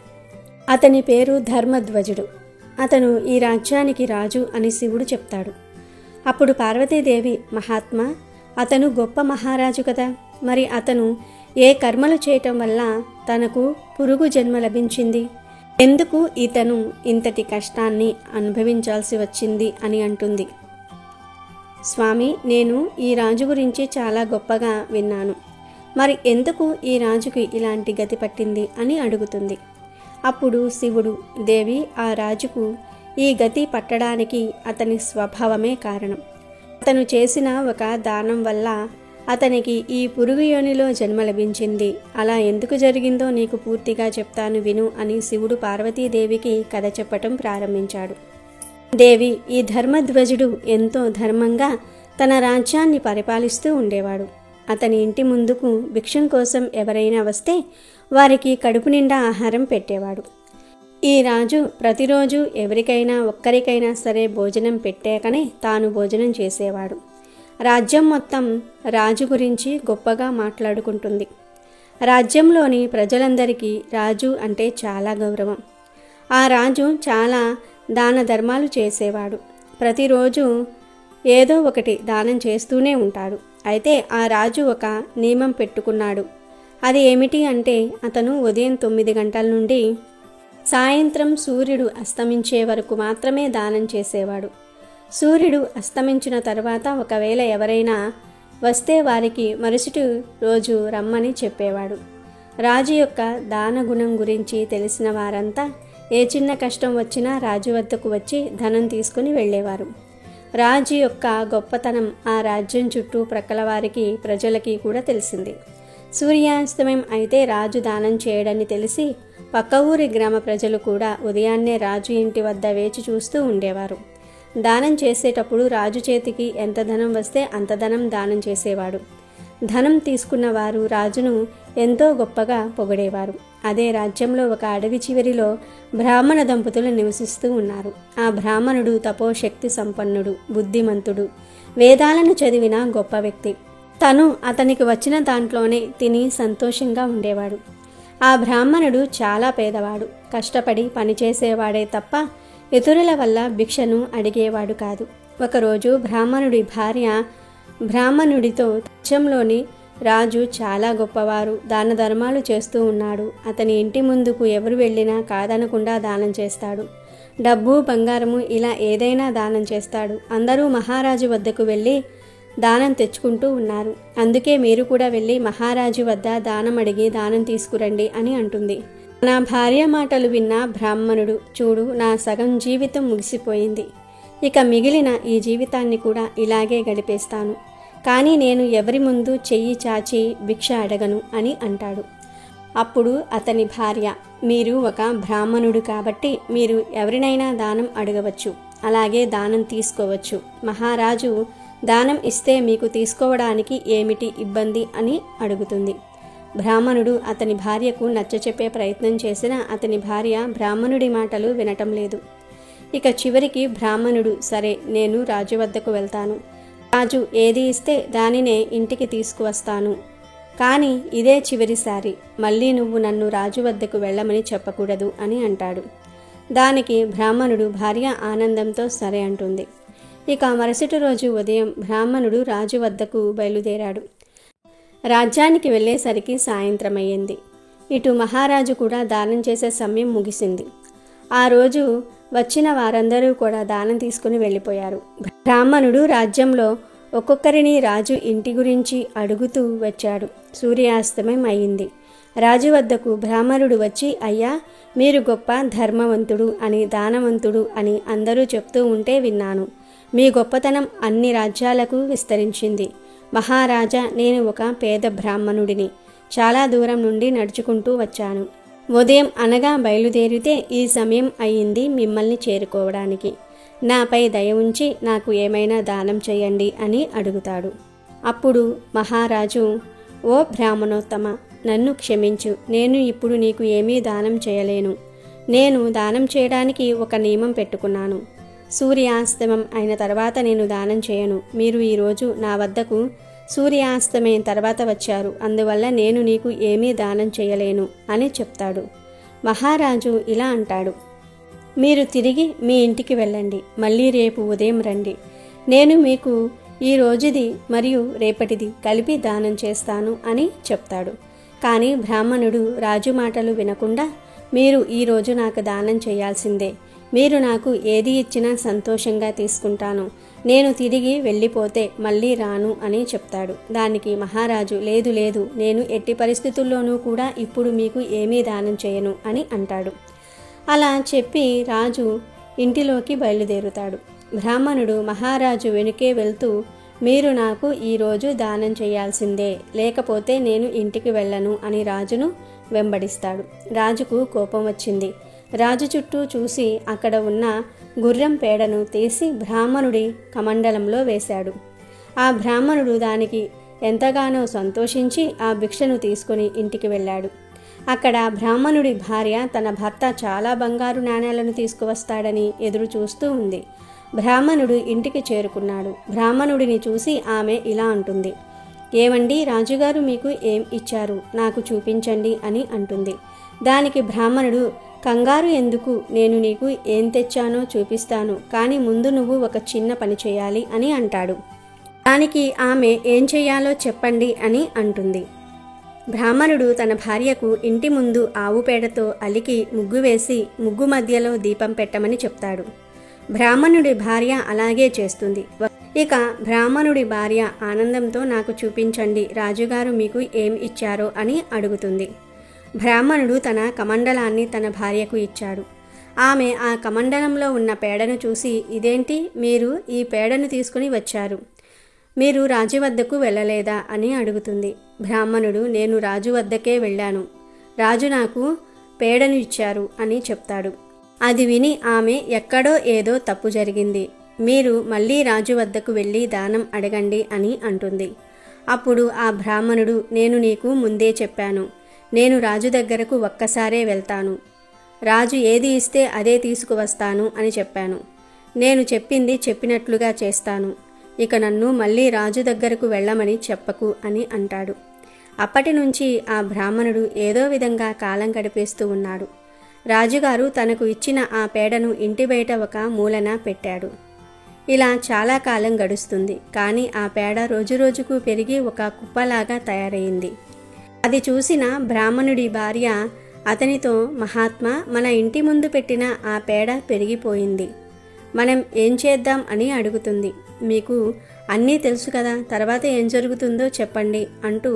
అతని పేరు ధర్మధ్వజుడు. అతను ఈ రాజ్యానికి రాజు అని శివుడు చెప్తాడు. అప్పుడు పార్వతీదేవి, మహాత్మా, అతను గొప్ప మహారాజు కదా, మరి అతను ఏ కర్మలు చేయటం వల్ల తనకు పురుగు జన్మ లభించింది? ఎందుకు ఇతను ఇంతటి కష్టాన్ని అనుభవించాల్సి వచ్చింది అని అంటుంది. స్వామి, నేను ఈ రాజు గురించి చాలా గొప్పగా విన్నాను. మరి ఎందుకు ఈ రాజుకి ఇలాంటి గతి పట్టింది అని అడుగుతుంది. అప్పుడు శివుడు, దేవి, ఆ రాజుకు ఈ గతి పట్టడానికి అతని స్వభావమే కారణం. అతను చేసిన ఒక దానం వల్ల అతనికి ఈ పురుగు యోనిలో జన్మ లభించింది. అలా ఎందుకు జరిగిందో నీకు పూర్తిగా చెప్తాను విను అని శివుడు పార్వతీదేవికి కథ చెప్పటం ప్రారంభించాడు. దేవి, ఈ ధర్మధ్వజుడు ఎంతో ధర్మంగా తన రాజ్యాన్ని పరిపాలిస్తూ ఉండేవాడు. అతని ఇంటి ముందుకు భిక్షం కోసం ఎవరైనా వస్తే వారికి కడుపు నిండా ఆహారం పెట్టేవాడు. ఈ రాజు ప్రతిరోజు ఎవరికైనా ఒక్కరికైనా సరే భోజనం పెట్టాకనే తాను భోజనం చేసేవాడు. రాజ్యం మొత్తం రాజు గురించి గొప్పగా మాట్లాడుకుంటుంది. రాజ్యంలోని ప్రజలందరికీ రాజు అంటే చాలా గౌరవం. ఆ రాజు చాలా దాన ధర్మాలు చేసేవాడు. ప్రతిరోజు ఏదో ఒకటి దానం చేస్తూనే ఉంటాడు. అయితే ఆ రాజు ఒక నియమం పెట్టుకున్నాడు. అది ఏమిటి అంటే అతను ఉదయం 9 గంటల నుండి సాయంత్రం సూర్యుడు అస్తమించే వరకు మాత్రమే దానం చేసేవాడు. సూర్యుడు అస్తమించిన తర్వాత ఒకవేళ ఎవరైనా వస్తే వారికి మరుసటి రోజు రమ్మని చెప్పేవాడు. రాజు యొక్క దాన గుణం గురించి తెలిసిన వారంతా ఏ చిన్న కష్టం వచ్చినా రాజు వద్దకు వచ్చి ధనం తీసుకుని వెళ్ళేవారు. రాజు యొక్క గొప్పతనం ఆ రాజ్యం చుట్టూ ప్రక్కల వారికి ప్రజలకి కూడా తెలిసింది. సూర్యాస్తమయం అయితే రాజు దానం చేయడని తెలిసి పక్క ఊరి గ్రామ ప్రజలు కూడా ఉదయాన్నే రాజు ఇంటి వద్ద వేచి చూస్తూ ఉండేవారు. దానం చేసేటప్పుడు రాజు చేతికి ఎంత ధనం వస్తే అంత ధనం దానం చేసేవాడు. ధనం తీసుకున్న వారు రాజును ఎంతో గొప్పగా పొగిడేవారు. అదే రాజ్యంలో ఒక అడవి చివరిలో బ్రాహ్మణ దంపతులు నివసిస్తూ ఉన్నారు. ఆ బ్రాహ్మణుడు తపోశక్తి సంపన్నుడు, బుద్ధిమంతుడు, వేదాలను చదివిన గొప్ప వ్యక్తి. తను అతనికి వచ్చిన దాంట్లోనే తిని సంతోషంగా ఉండేవాడు. ఆ బ్రాహ్మణుడు చాలా పేదవాడు, కష్టపడి పనిచేసేవాడే తప్ప ఇతరుల వల్ల భిక్షను అడిగేవాడు కాదు. ఒకరోజు బ్రాహ్మణుడి భార్య బ్రాహ్మణుడితో, దేశంలోని రాజు చాలా గొప్పవారు, దాన ధర్మాలు చేస్తూ ఉన్నాడు. అతని ఇంటి ముందుకు ఎవరు వెళ్ళినా కాదనకుండా దానం చేస్తాడు. డబ్బు, బంగారము ఇలా ఏదైనా దానం చేస్తాడు. అందరూ మహారాజు వద్దకు వెళ్ళి దానం తెచ్చుకుంటూ ఉన్నారు. అందుకే మీరు కూడా వెళ్ళి మహారాజు వద్ద దానం అడిగి దానం తీసుకురండి అని అంటుంది. నా భార్య మాటలు విన్న బ్రాహ్మణుడు, చూడు, నా సగం జీవితం ముగిసిపోయింది. ఇక మిగిలిన ఈ జీవితాన్ని కూడా ఇలాగే గడిపేస్తాను. కానీ నేను ఎవరి ముందు చెయ్యి చాచి భిక్ష అడగను అని అంటాడు. అప్పుడు అతని భార్య, మీరు ఒక బ్రాహ్మణుడు కాబట్టి మీరు ఎవరినైనా దానం అడగవచ్చు, అలాగే దానం తీసుకోవచ్చు. మహారాజు దానం ఇస్తే మీకు తీసుకోవడానికి ఏమిటి ఇబ్బంది అని అడుగుతుంది. బ్రాహ్మణుడు అతని భార్యకు నచ్చచెప్పే ప్రయత్నం చేసినా అతని భార్య బ్రాహ్మణుడి మాటలు వినటం లేదు. ఇక చివరికి బ్రాహ్మణుడు, సరే, నేను రాజు వద్దకు వెళ్తాను. రాజు ఏది ఇస్తే దానినే ఇంటికి తీసుకువస్తాను. కానీ ఇదే చివరిసారి, మళ్ళీ నువ్వు నన్ను రాజు వద్దకు వెళ్ళమని చెప్పకూడదు అని అంటాడు. దానికి బ్రాహ్మణుడు భార్య ఆనందంతో సరే అంటుంది. ఇక మరుసటి రోజు ఉదయం బ్రాహ్మణుడు రాజు వద్దకు బయలుదేరాడు. రాజ్యానికి వెళ్ళేసరికి సాయంత్రం అయ్యింది. ఇటు మహారాజు కూడా దానం చేసే సమయం ముగిసింది. ఆ రోజు వచ్చిన వారందరూ కూడా దానం తీసుకుని వెళ్ళిపోయారు. బ్రాహ్మణుడు రాజ్యంలో ఒక్కొక్కరిని రాజు ఇంటి గురించి అడుగుతూ వచ్చాడు. సూర్యాస్తమయం అయింది. రాజు వద్దకు బ్రాహ్మణుడు వచ్చి, అయ్యా, మీరు గొప్ప ధర్మవంతుడు అని, దానవంతుడు అని అందరూ చెప్తూ ఉంటే విన్నాను. మీ గొప్పతనం అన్ని రాజ్యాలకు విస్తరించింది. మహారాజా, నేను ఒక పేద బ్రాహ్మణుడిని. చాలా దూరం నుండి నడుచుకుంటూ వచ్చాను. ఉదయం అనగా బయలుదేరితే ఈ సమయం అయ్యింది మిమ్మల్ని చేరుకోవడానికి. నాపై దయ ఉంచి నాకు ఏమైనా దానం చేయండి అని అడుగుతాడు. అప్పుడు మహారాజు, ఓ బ్రాహ్మణోత్తమ, నన్ను క్షమించు. నేను ఇప్పుడు నీకు ఏమీ దానం చేయలేను. నేను దానం చేయడానికి ఒక నియమం పెట్టుకున్నాను. సూర్యాస్తమయం అయిన తర్వాత నేను దానం చేయను. మీరు ఈరోజు నా వద్దకు సూర్యాస్తమయం తర్వాత వచ్చారు, అందువల్ల నేను నీకు ఏమీ దానం చేయలేను అని చెప్తాడు. మహారాజు ఇలా అంటాడు, మీరు తిరిగి మీ ఇంటికి వెళ్ళండి. మళ్ళీ రేపు ఉదయం రండి. నేను మీకు ఈ రోజుది మరియు రేపటిది కలిపి దానం చేస్తాను అని చెప్తాడు. కానీ బ్రాహ్మణుడు రాజు మాటలు వినకుండా, మీరు ఈరోజు నాకు దానం చేయాల్సిందే. మీరు నాకు ఏది ఇచ్చినా సంతోషంగా తీసుకుంటాను. నేను తిరిగి వెళ్ళిపోతే మళ్ళీ రాను అని చెప్తాడు. దానికి మహారాజు, లేదు లేదు, నేను ఎట్టి పరిస్థితుల్లోనూ కూడా ఇప్పుడు మీకు ఏమీ దానం చేయను అని అంటాడు. అలా చెప్పి రాజు ఇంటిలోకి బయలుదేరుతాడు. బ్రాహ్మణుడు మహారాజు వెనుకే వెళ్తూ, మీరు నాకు ఈరోజు దానం చేయాల్సిందే, లేకపోతే నేను ఇంటికి వెళ్ళను అని రాజును వెంబడిస్తాడు. రాజుకు కోపం వచ్చింది. రాజు చుట్టూ చూసి అక్కడ ఉన్న గుర్రం పేడను తీసి బ్రాహ్మణుడి కమండలంలో వేశాడు. ఆ బ్రాహ్మణుడు దానికి ఎంతగానో సంతోషించి ఆ భిక్షను తీసుకుని ఇంటికి వెళ్ళాడు. అక్కడ బ్రాహ్మణుడి భార్య తన భర్త చాలా బంగారు నాణేలను తీసుకువస్తాడని ఎదురు చూస్తూ ఉంది. బ్రాహ్మణుడు ఇంటికి చేరుకున్నాడు. బ్రాహ్మణుడిని చూసి ఆమె ఇలా అంటుంది, ఏమండి, రాజుగారు మీకు ఏం ఇచ్చారు, నాకు చూపించండి అని అంటుంది. దానికి బ్రాహ్మణుడు, కంగారు ఎందుకు, నేను నీకు ఏం తెచ్చానో చూపిస్తాను, కానీ ముందు నువ్వు ఒక చిన్న పని చేయాలి అని అంటాడు. దానికి ఆమె ఏం చెయ్యాలో చెప్పండి అని అంటుంది. బ్రాహ్మణుడు తన భార్యకు ఇంటి ముందు ఆవు పేడతో అలికి ముగ్గు వేసి ముగ్గు మధ్యలో దీపం పెట్టమని చెప్తాడు. బ్రాహ్మణుడి భార్య అలాగే చేస్తుంది. ఇక బ్రాహ్మణుడి భార్య ఆనందంతో, నాకు చూపించండి, రాజుగారు మీకు ఏం ఇచ్చారో అని అడుగుతుంది. బ్రాహ్మణుడు తన కమండలాన్ని తన భార్యకు ఇచ్చాడు. ఆమె ఆ కమండలంలో ఉన్న పేడను చూసి, ఇదేంటి, మీరు ఈ పేడను తీసుకుని వచ్చారు, మీరు రాజు వద్దకు వెళ్ళలేదా అని అడుగుతుంది. బ్రాహ్మణుడు, నేను రాజు వద్దకే వెళ్ళాను, రాజు నాకు పేడను ఇచ్చారు అని చెప్తాడు. అది విని ఆమె, ఎక్కడో ఏదో తప్పు జరిగింది, మీరు మళ్ళీ రాజు వద్దకు వెళ్ళి దానం అడగండి అని అంటుంది. అప్పుడు ఆ బ్రాహ్మణుడు, నేను నీకు ముందే చెప్పాను, నేను రాజు దగ్గరకు ఒక్కసారే వెళ్తాను, రాజు ఏది ఇస్తే అదే తీసుకువస్తాను అని చెప్పాను. నేను చెప్పింది చెప్పినట్లుగా చేస్తాను. ఇక నన్ను మళ్ళీ రాజు దగ్గరకు వెళ్ళమని చెప్పకు అని అంటాడు. అప్పటి నుంచి ఆ బ్రాహ్మణుడు ఏదో విధంగా కాలం గడిపేస్తూ ఉన్నాడు. రాజుగారు తనకు ఇచ్చిన ఆ పేడను ఇంటి బయట ఒక మూలన పెట్టాడు. ఇలా చాలా కాలం గడుస్తుంది. కానీ ఆ పేడ రోజురోజుకు పెరిగి ఒక కుప్పలాగా తయారైంది. అది చూసిన బ్రాహ్మణుడి భార్య అతనితో, మహాత్మా, మన ఇంటి ముందు పెట్టిన ఆ పేడ పెరిగిపోయింది, మనం ఏం చేద్దాం అని అడుగుతుంది. మీకు అన్నీ తెలుసు కదా, తర్వాత ఏం జరుగుతుందో చెప్పండి అంటూ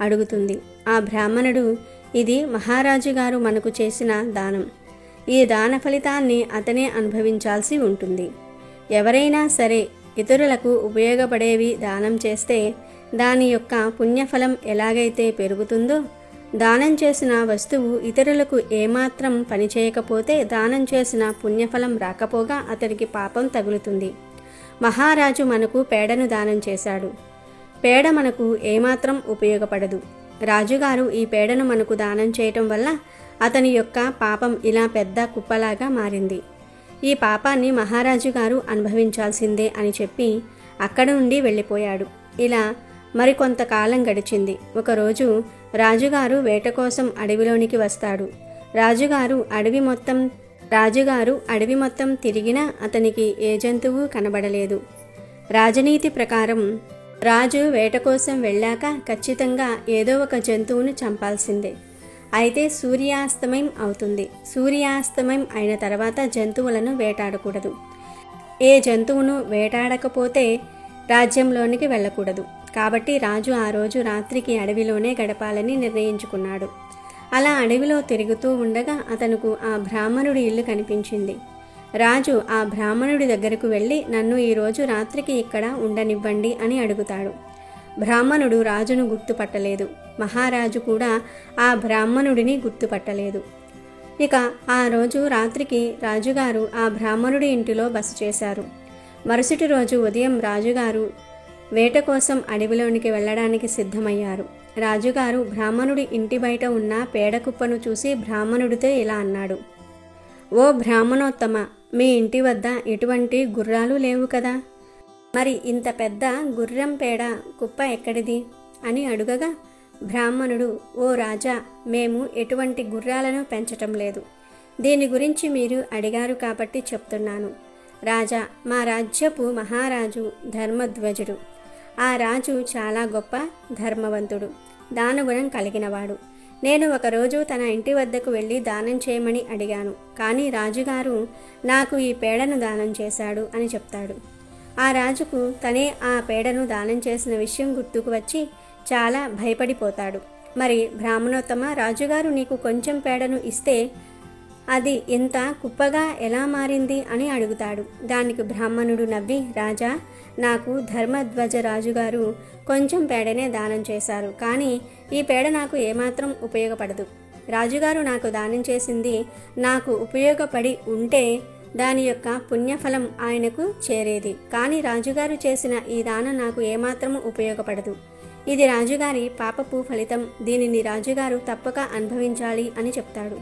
అడుగుతుంది. ఆ బ్రాహ్మణుడు, ఇది మహారాజు గారు మనకు చేసిన దానం. ఈ దాన ఫలితాన్ని అతనే అనుభవించాల్సి ఉంటుంది. ఎవరైనా సరే ఇతరులకు ఉపయోగపడేవి దానం చేస్తే దాని యొక్క పుణ్యఫలం ఎలాగైతే పెరుగుతుందో, దానం చేసిన వస్తువు ఇతరులకు ఏమాత్రం పనిచేయకపోతే దానం చేసిన పుణ్యఫలం రాకపోగా అతడికి పాపం తగులుతుంది. మహారాజు మనకు పేడను దానం చేశాడు. పేడ మనకు ఏమాత్రం ఉపయోగపడదు. రాజుగారు ఈ పేడను మనకు దానం చేయటం వల్ల అతని యొక్క పాపం ఇలా పెద్ద కుప్పలాగా మారింది. ఈ పాపాన్ని మహారాజు గారు అనుభవించాల్సిందే అని చెప్పి అక్కడి నుండి వెళ్ళిపోయాడు. ఇలా మరికొంతకాలం గడిచింది. ఒకరోజు రాజుగారు వేట కోసం అడవిలోనికి వస్తాడు. రాజుగారు అడవి మొత్తం తిరిగినా అతనికి ఏ జంతువు కనబడలేదు. రాజనీతి ప్రకారం రాజు వేట కోసం వెళ్ళాక ఖచ్చితంగా ఏదో ఒక జంతువును చంపాల్సిందే. అయితే సూర్యాస్తమయం అవుతుంది. సూర్యాస్తమయం అయిన తర్వాత జంతువులను వేటాడకూడదు. ఏ జంతువును వేటాడకపోతే రాజ్యంలోనికి వెళ్ళకూడదు. కాబట్టి రాజు ఆ రోజు రాత్రికి అడవిలోనే గడపాలని నిర్ణయించుకున్నాడు. అలా అడవిలో తిరుగుతూ ఉండగా అతనుకు ఆ బ్రాహ్మణుడి ఇల్లు కనిపించింది. రాజు ఆ బ్రాహ్మణుడి దగ్గరకు వెళ్ళి, నన్ను ఈరోజు రాత్రికి ఇక్కడ ఉండనివ్వండి అని అడుగుతాడు. బ్రాహ్మణుడు రాజును గుర్తుపట్టలేదు. మహారాజు కూడా ఆ బ్రాహ్మణుడిని గుర్తుపట్టలేదు. ఇక ఆ రోజు రాత్రికి రాజుగారు ఆ బ్రాహ్మణుడి ఇంటిలో బస చేశారు. మరుసటి రోజు ఉదయం రాజుగారు వేట కోసం అడవిలోనికి వెళ్ళడానికి సిద్ధమయ్యారు. రాజుగారు బ్రాహ్మణుడి ఇంటి బయట ఉన్న పేడకుప్పను చూసి బ్రాహ్మణుడితో ఇలా అన్నాడు. ఓ బ్రాహ్మణోత్తమ, మీ ఇంటి వద్ద ఎటువంటి గుర్రాలు లేవు కదా, మరి ఇంత పెద్ద గుర్రం పేడ కుప్ప ఎక్కడిది అని అడుగగా బ్రాహ్మణుడు, ఓ రాజా, మేము ఎటువంటి గుర్రాలను పెంచటం లేదు. దీని గురించి మీరు అడిగారు కాబట్టి చెప్తున్నాను. రాజా, మా రాజ్యపు మహారాజు ధర్మధ్వజుడు. ఆ రాజు చాలా గొప్ప ధర్మవంతుడు, దానగుణం కలిగినవాడు. నేను ఒకరోజు తన ఇంటి వద్దకు వెళ్ళి దానం చేయమని అడిగాను. కానీ రాజుగారు నాకు ఈ పేడను దానం చేశాడు అని చెప్తాడు. ఆ రాజుకు తనే ఆ పేడను దానం చేసిన విషయం గుర్తుకు వచ్చి చాలా భయపడిపోతాడు. మరి బ్రాహ్మణోత్తమ, రాజుగారు నీకు కొంచెం పేడను ఇస్తే అది ఇంత కుప్పగా ఎలా మారింది అని అడుగుతాడు. దానికి బ్రాహ్మణుడు నవ్వి, రాజా, నాకు ధర్మధ్వజ రాజుగారు కొంచెం పేడనే దానం చేశారు. కానీ ఈ పేడ నాకు ఏమాత్రం ఉపయోగపడదు. రాజుగారు నాకు దానం చేసింది నాకు ఉపయోగపడి ఉంటే దాని యొక్క పుణ్యఫలం ఆయనకు చేరేది. కానీ రాజుగారు చేసిన ఈ దానం నాకు ఏమాత్రము ఉపయోగపడదు. ఇది రాజుగారి పాపపు ఫలితం. దీనిని రాజుగారు తప్పక అనుభవించాలి అని చెప్తాడు.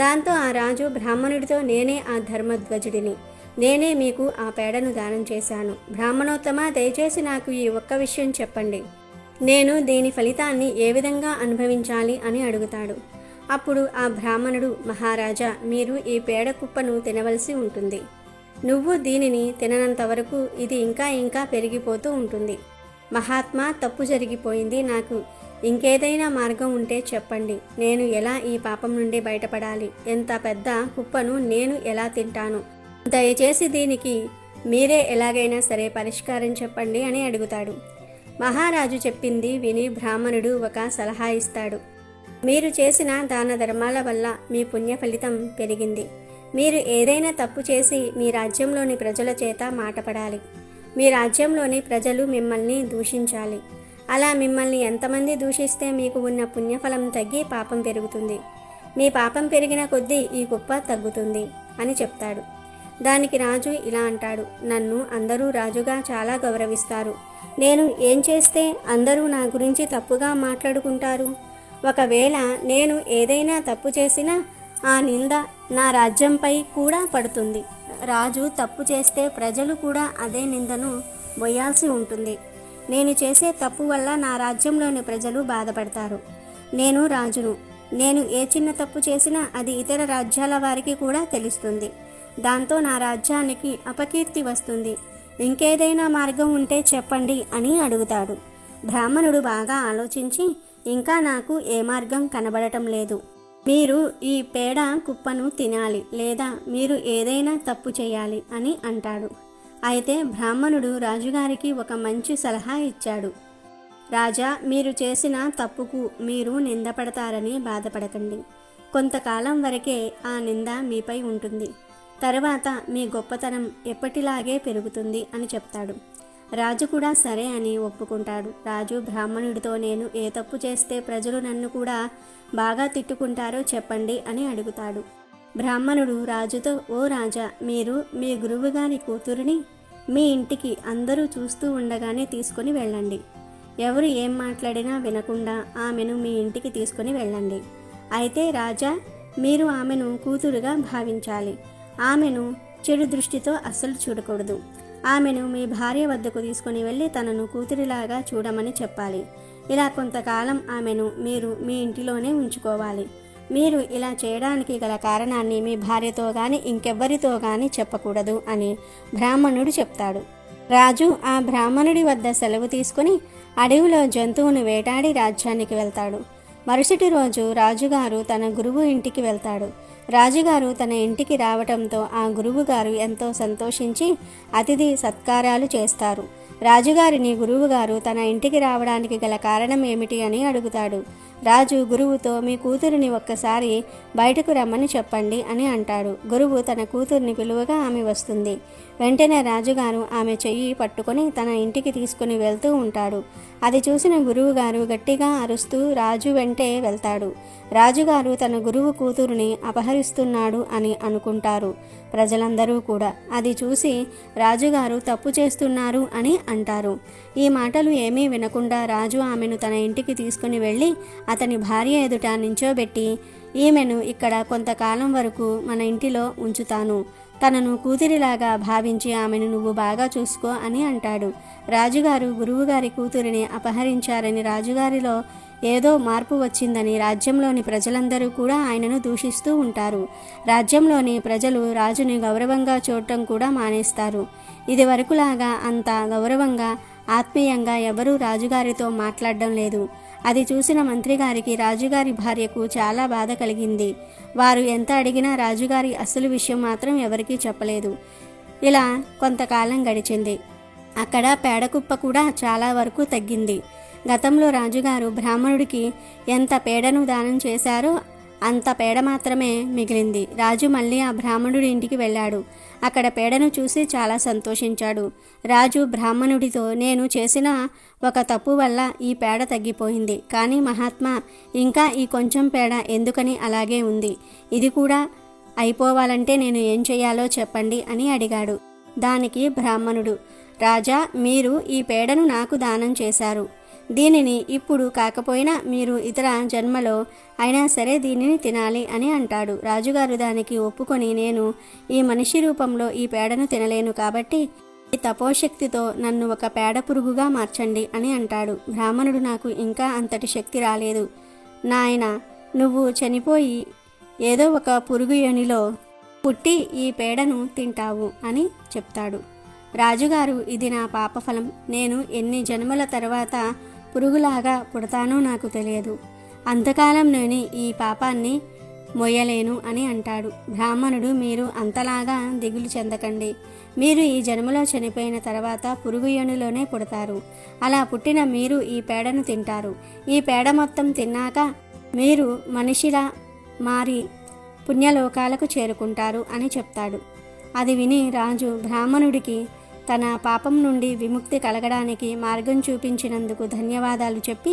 దాంతో ఆ రాజు బ్రాహ్మణుడితో, నేనే ఆ ధర్మధ్వజుడిని, నేనే మీకు ఆ పేడను దానం చేశాను. బ్రాహ్మణోత్తమ, దయచేసి నాకు ఈ ఒక్క విషయం చెప్పండి. నేను దీని ఫలితాన్ని ఏ విధంగా అనుభవించాలి అని అడుగుతాడు. అప్పుడు ఆ బ్రాహ్మణుడు, మహారాజా, మీరు ఈ పేడ కుప్పను తినవలసి ఉంటుంది. నువ్వు దీనిని తిననంత వరకు ఇది ఇంకా ఇంకా పెరిగిపోతూ ఉంటుంది. మహాత్మా, తప్పు జరిగిపోయింది. నాకు ఇంకేదైనా మార్గం ఉంటే చెప్పండి. నేను ఎలా ఈ పాపం నుండి బయటపడాలి? ఎంత పెద్ద కుప్పను నేను ఎలా తింటాను? దయచేసి దీనికి మీరే ఎలాగైనా సరే పరిష్కారం చెప్పండి అని అడుగుతాడు. మహారాజు చెప్పింది విని బ్రాహ్మణుడు ఒక సలహా ఇస్తాడు. మీరు చేసిన దాన ధర్మాల వల్ల మీ పుణ్య ఫలితం పెరిగింది. మీరు ఏదైనా తప్పు చేసి మీ రాజ్యంలోని ప్రజల చేత మాటపడాలి. మీ రాజ్యంలోని ప్రజలు మిమ్మల్ని దూషించాలి. అలా మిమ్మల్ని ఎంతమంది దూషిస్తే మీకు ఉన్న పుణ్యఫలం తగ్గి పాపం పెరుగుతుంది. మీ పాపం పెరిగిన కొద్దీ ఈ కుప్ప తగ్గుతుంది అని చెప్తాడు. దానికి రాజు ఇలా అంటాడు, నన్ను అందరూ రాజుగా చాలా గౌరవిస్తారు. నేను ఏం చేస్తే అందరూ నా గురించి తప్పుగా మాట్లాడుకుంటారు? ఒకవేళ నేను ఏదైనా తప్పు చేసినా ఆ నింద నా రాజ్యంపై కూడా పడుతుంది. రాజు తప్పు చేస్తే ప్రజలు కూడా అదే నిందను మొయ్యాల్సి ఉంటుంది. నేను చేసే తప్పు వల్ల నా రాజ్యంలోని ప్రజలు బాధపడతారు. నేను రాజును. నేను ఏ చిన్న తప్పు చేసినా అది ఇతర రాజ్యాల వారికి కూడా తెలుస్తుంది. దాంతో నా రాజ్యానికి అపకీర్తి వస్తుంది. ఇంకేదైనా మార్గం ఉంటే చెప్పండి అని అడుగుతాడు. బ్రాహ్మణుడు బాగా ఆలోచించి, ఇంకా నాకు ఏ మార్గం కనబడటం లేదు. మీరు ఈ పేడ కుప్పను తినాలి, లేదా మీరు ఏదైనా తప్పు చేయాలి అని అంటాడు. అయితే బ్రాహ్మణుడు రాజుగారికి ఒక మంచి సలహా ఇచ్చాడు. రాజా, మీరు చేసిన తప్పుకు మీరు నిందపడతారని బాధపడకండి. కొంతకాలం వరకే ఆ నింద మీపై ఉంటుంది. తర్వాత మీ గొప్పతనం ఎప్పటిలాగే పెరుగుతుంది అని చెప్తాడు. రాజు కూడా సరే అని ఒప్పుకుంటాడు. రాజు బ్రాహ్మణుడితో, నేను ఏ తప్పు చేస్తే ప్రజలు నన్ను కూడా బాగా తిట్టుకుంటారో చెప్పండి అని అడుగుతాడు. బ్రాహ్మణుడు రాజుతో, ఓ రాజా, మీరు మీ గురువుగారి కూతురిని మీ ఇంటికి అందరూ చూస్తూ ఉండగానే తీసుకుని వెళ్ళండి. ఎవరు ఏం మాట్లాడినా వినకుండా ఆమెను మీ ఇంటికి తీసుకుని వెళ్ళండి. అయితే రాజా, మీరు ఆమెను కూతురుగా భావించాలి. ఆమెను చెడు దృష్టితో అస్సలు చూడకూడదు. ఆమెను మీ భార్య వద్దకు తీసుకుని వెళ్ళి తనను కూతురిలాగా చూడమని చెప్పాలి. ఇలా కొంతకాలం ఆమెను మీరు మీ ఇంటిలోనే ఉంచుకోవాలి. మీరు ఇలా చేయడానికి గల కారణాన్ని మీ భార్యతో గాని ఇంకెవ్వరితో గాని చెప్పకూడదు అని బ్రాహ్మణుడు చెప్తాడు. రాజు ఆ బ్రాహ్మణుడి వద్ద సెలవు తీసుకుని అడవిలో జంతువును వేటాడి రాజ్యానికి వెళ్తాడు. మరుసటి రోజు రాజుగారు తన గురువు ఇంటికి వెళ్తాడు. రాజుగారు తన ఇంటికి రావటంతో ఆ గురువుగారు ఎంతో సంతోషించి అతిథి సత్కారాలు చేస్తారు. రాజుగారిని గురువుగారు తన ఇంటికి రావడానికి గల కారణం ఏమిటి అని అడుగుతాడు. రాజు గురువుతో, మీ కూతురిని ఒక్కసారి బయటకు రమ్మని చెప్పండి అని అంటాడు. గురువు తన కూతుర్ని పిలువగా ఆమె వస్తుంది. వెంటనే రాజుగారు ఆమె చెయ్యి పట్టుకొని తన ఇంటికి తీసుకుని వెళ్తూ ఉంటాడు. అది చూసిన గురువుగారు గట్టిగా అరుస్తూ రాజు వెంటే వెళ్తాడు. రాజుగారు తన గురువు కూతురుని అపహరిస్తున్నాడు అని అనుకుంటారు ప్రజలందరూ కూడా. అది చూసి రాజుగారు తప్పు చేస్తున్నారు అని అంటారు. ఈ మాటలు ఏమీ వినకుండా రాజు ఆమెను తన ఇంటికి తీసుకుని వెళ్ళి అతని భార్య ఎదుట నించోబెట్టి, ఈమెను ఇక్కడ కొంతకాలం వరకు మన ఇంటిలో ఉంచుతాను. తనను కూతురిలాగా భావించి ఆమెను నువ్వు బాగా చూసుకో అని అంటాడు. రాజుగారు గురువుగారి కూతురిని అపహరించారని, రాజుగారిలో ఏదో మార్పు వచ్చిందని రాజ్యంలోని ప్రజలందరూ కూడా ఆయనను దూషిస్తూ ఉంటారు. రాజ్యంలోని ప్రజలు రాజుని గౌరవంగా చూడటం కూడా మానేస్తారు. ఇది వరకులాగా అంత గౌరవంగా ఆత్మీయంగా ఎవరూ రాజుగారితో మాట్లాడడం లేదు. అది చూసిన మంత్రిగారికి రాజుగారి భార్యకు చాలా బాధ కలిగింది. వారు ఎంత అడిగినా రాజుగారి అసలు విషయం మాత్రం ఎవరికీ చెప్పలేదు. ఇలా కొంతకాలం గడిచింది. అక్కడ పేడకుప్ప కూడా చాలా వరకు తగ్గింది. గతంలో రాజుగారు బ్రాహ్మణుడికి ఎంత పేడను దానం చేశారో అంత పేడ మాత్రమే మిగిలింది. రాజు మళ్ళీ ఆ బ్రాహ్మణుడి ఇంటికి వెళ్ళాడు. అక్కడ పేడను చూసి చాలా సంతోషించాడు. రాజు బ్రాహ్మణుడితో, నేను చేసిన ఒక తప్పు వల్ల ఈ పేడ తగ్గిపోయింది. కానీ మహాత్మా, ఇంకా ఈ కొంచెం పేడ ఎందుకని అలాగే ఉంది? ఇది కూడా అయిపోవాలంటే నేను ఏం చేయాలో చెప్పండి అని అడిగాడు. దానికి బ్రాహ్మణుడు, రాజా, మీరు ఈ పేడను నాకు దానం చేశారు. దీనిని ఇప్పుడు కాకపోయినా మీరు ఇతర జన్మలో అయినా సరే దీనిని తినాలి అని అంటాడు. రాజుగారు దానికి ఒప్పుకొని, నేను ఈ మనిషి రూపంలో ఈ పేడను తినలేను కాబట్టి ఈ తపోశక్తితో నన్ను ఒక పేడ పురుగుగా మార్చండి అని అంటాడు. బ్రాహ్మణుడు, నాకు ఇంకా అంతటి శక్తి రాలేదు నాయనా, నువ్వు చనిపోయి ఏదో ఒక పురుగు యోనిలో పుట్టి ఈ పేడను తింటావు అని చెప్తాడు. రాజుగారు, ఇది నా పాపఫలం. నేను ఎన్ని జన్మల తర్వాత పురుగులాగా పుడతానో నాకు తెలియదు. అంతకాలం నేను ఈ పాపాన్ని మొయ్యలేను అని అంటాడు. బ్రాహ్మణుడు, మీరు అంతలాగా దిగులు చెందకండి. మీరు ఈ జన్మలో చనిపోయిన తర్వాత పురుగు యోనిలోనే పుడతారు. అలా పుట్టిన మీరు ఈ పేడను తింటారు. ఈ పేడ మొత్తం తిన్నాక మీరు మనిషిలా మారి పుణ్యలోకాలకు చేరుకుంటారు అని చెప్తాడు. అది విని రాజు బ్రాహ్మణుడికి తన పాపం నుండి విముక్తి కలగడానికి మార్గం చూపించినందుకు ధన్యవాదాలు చెప్పి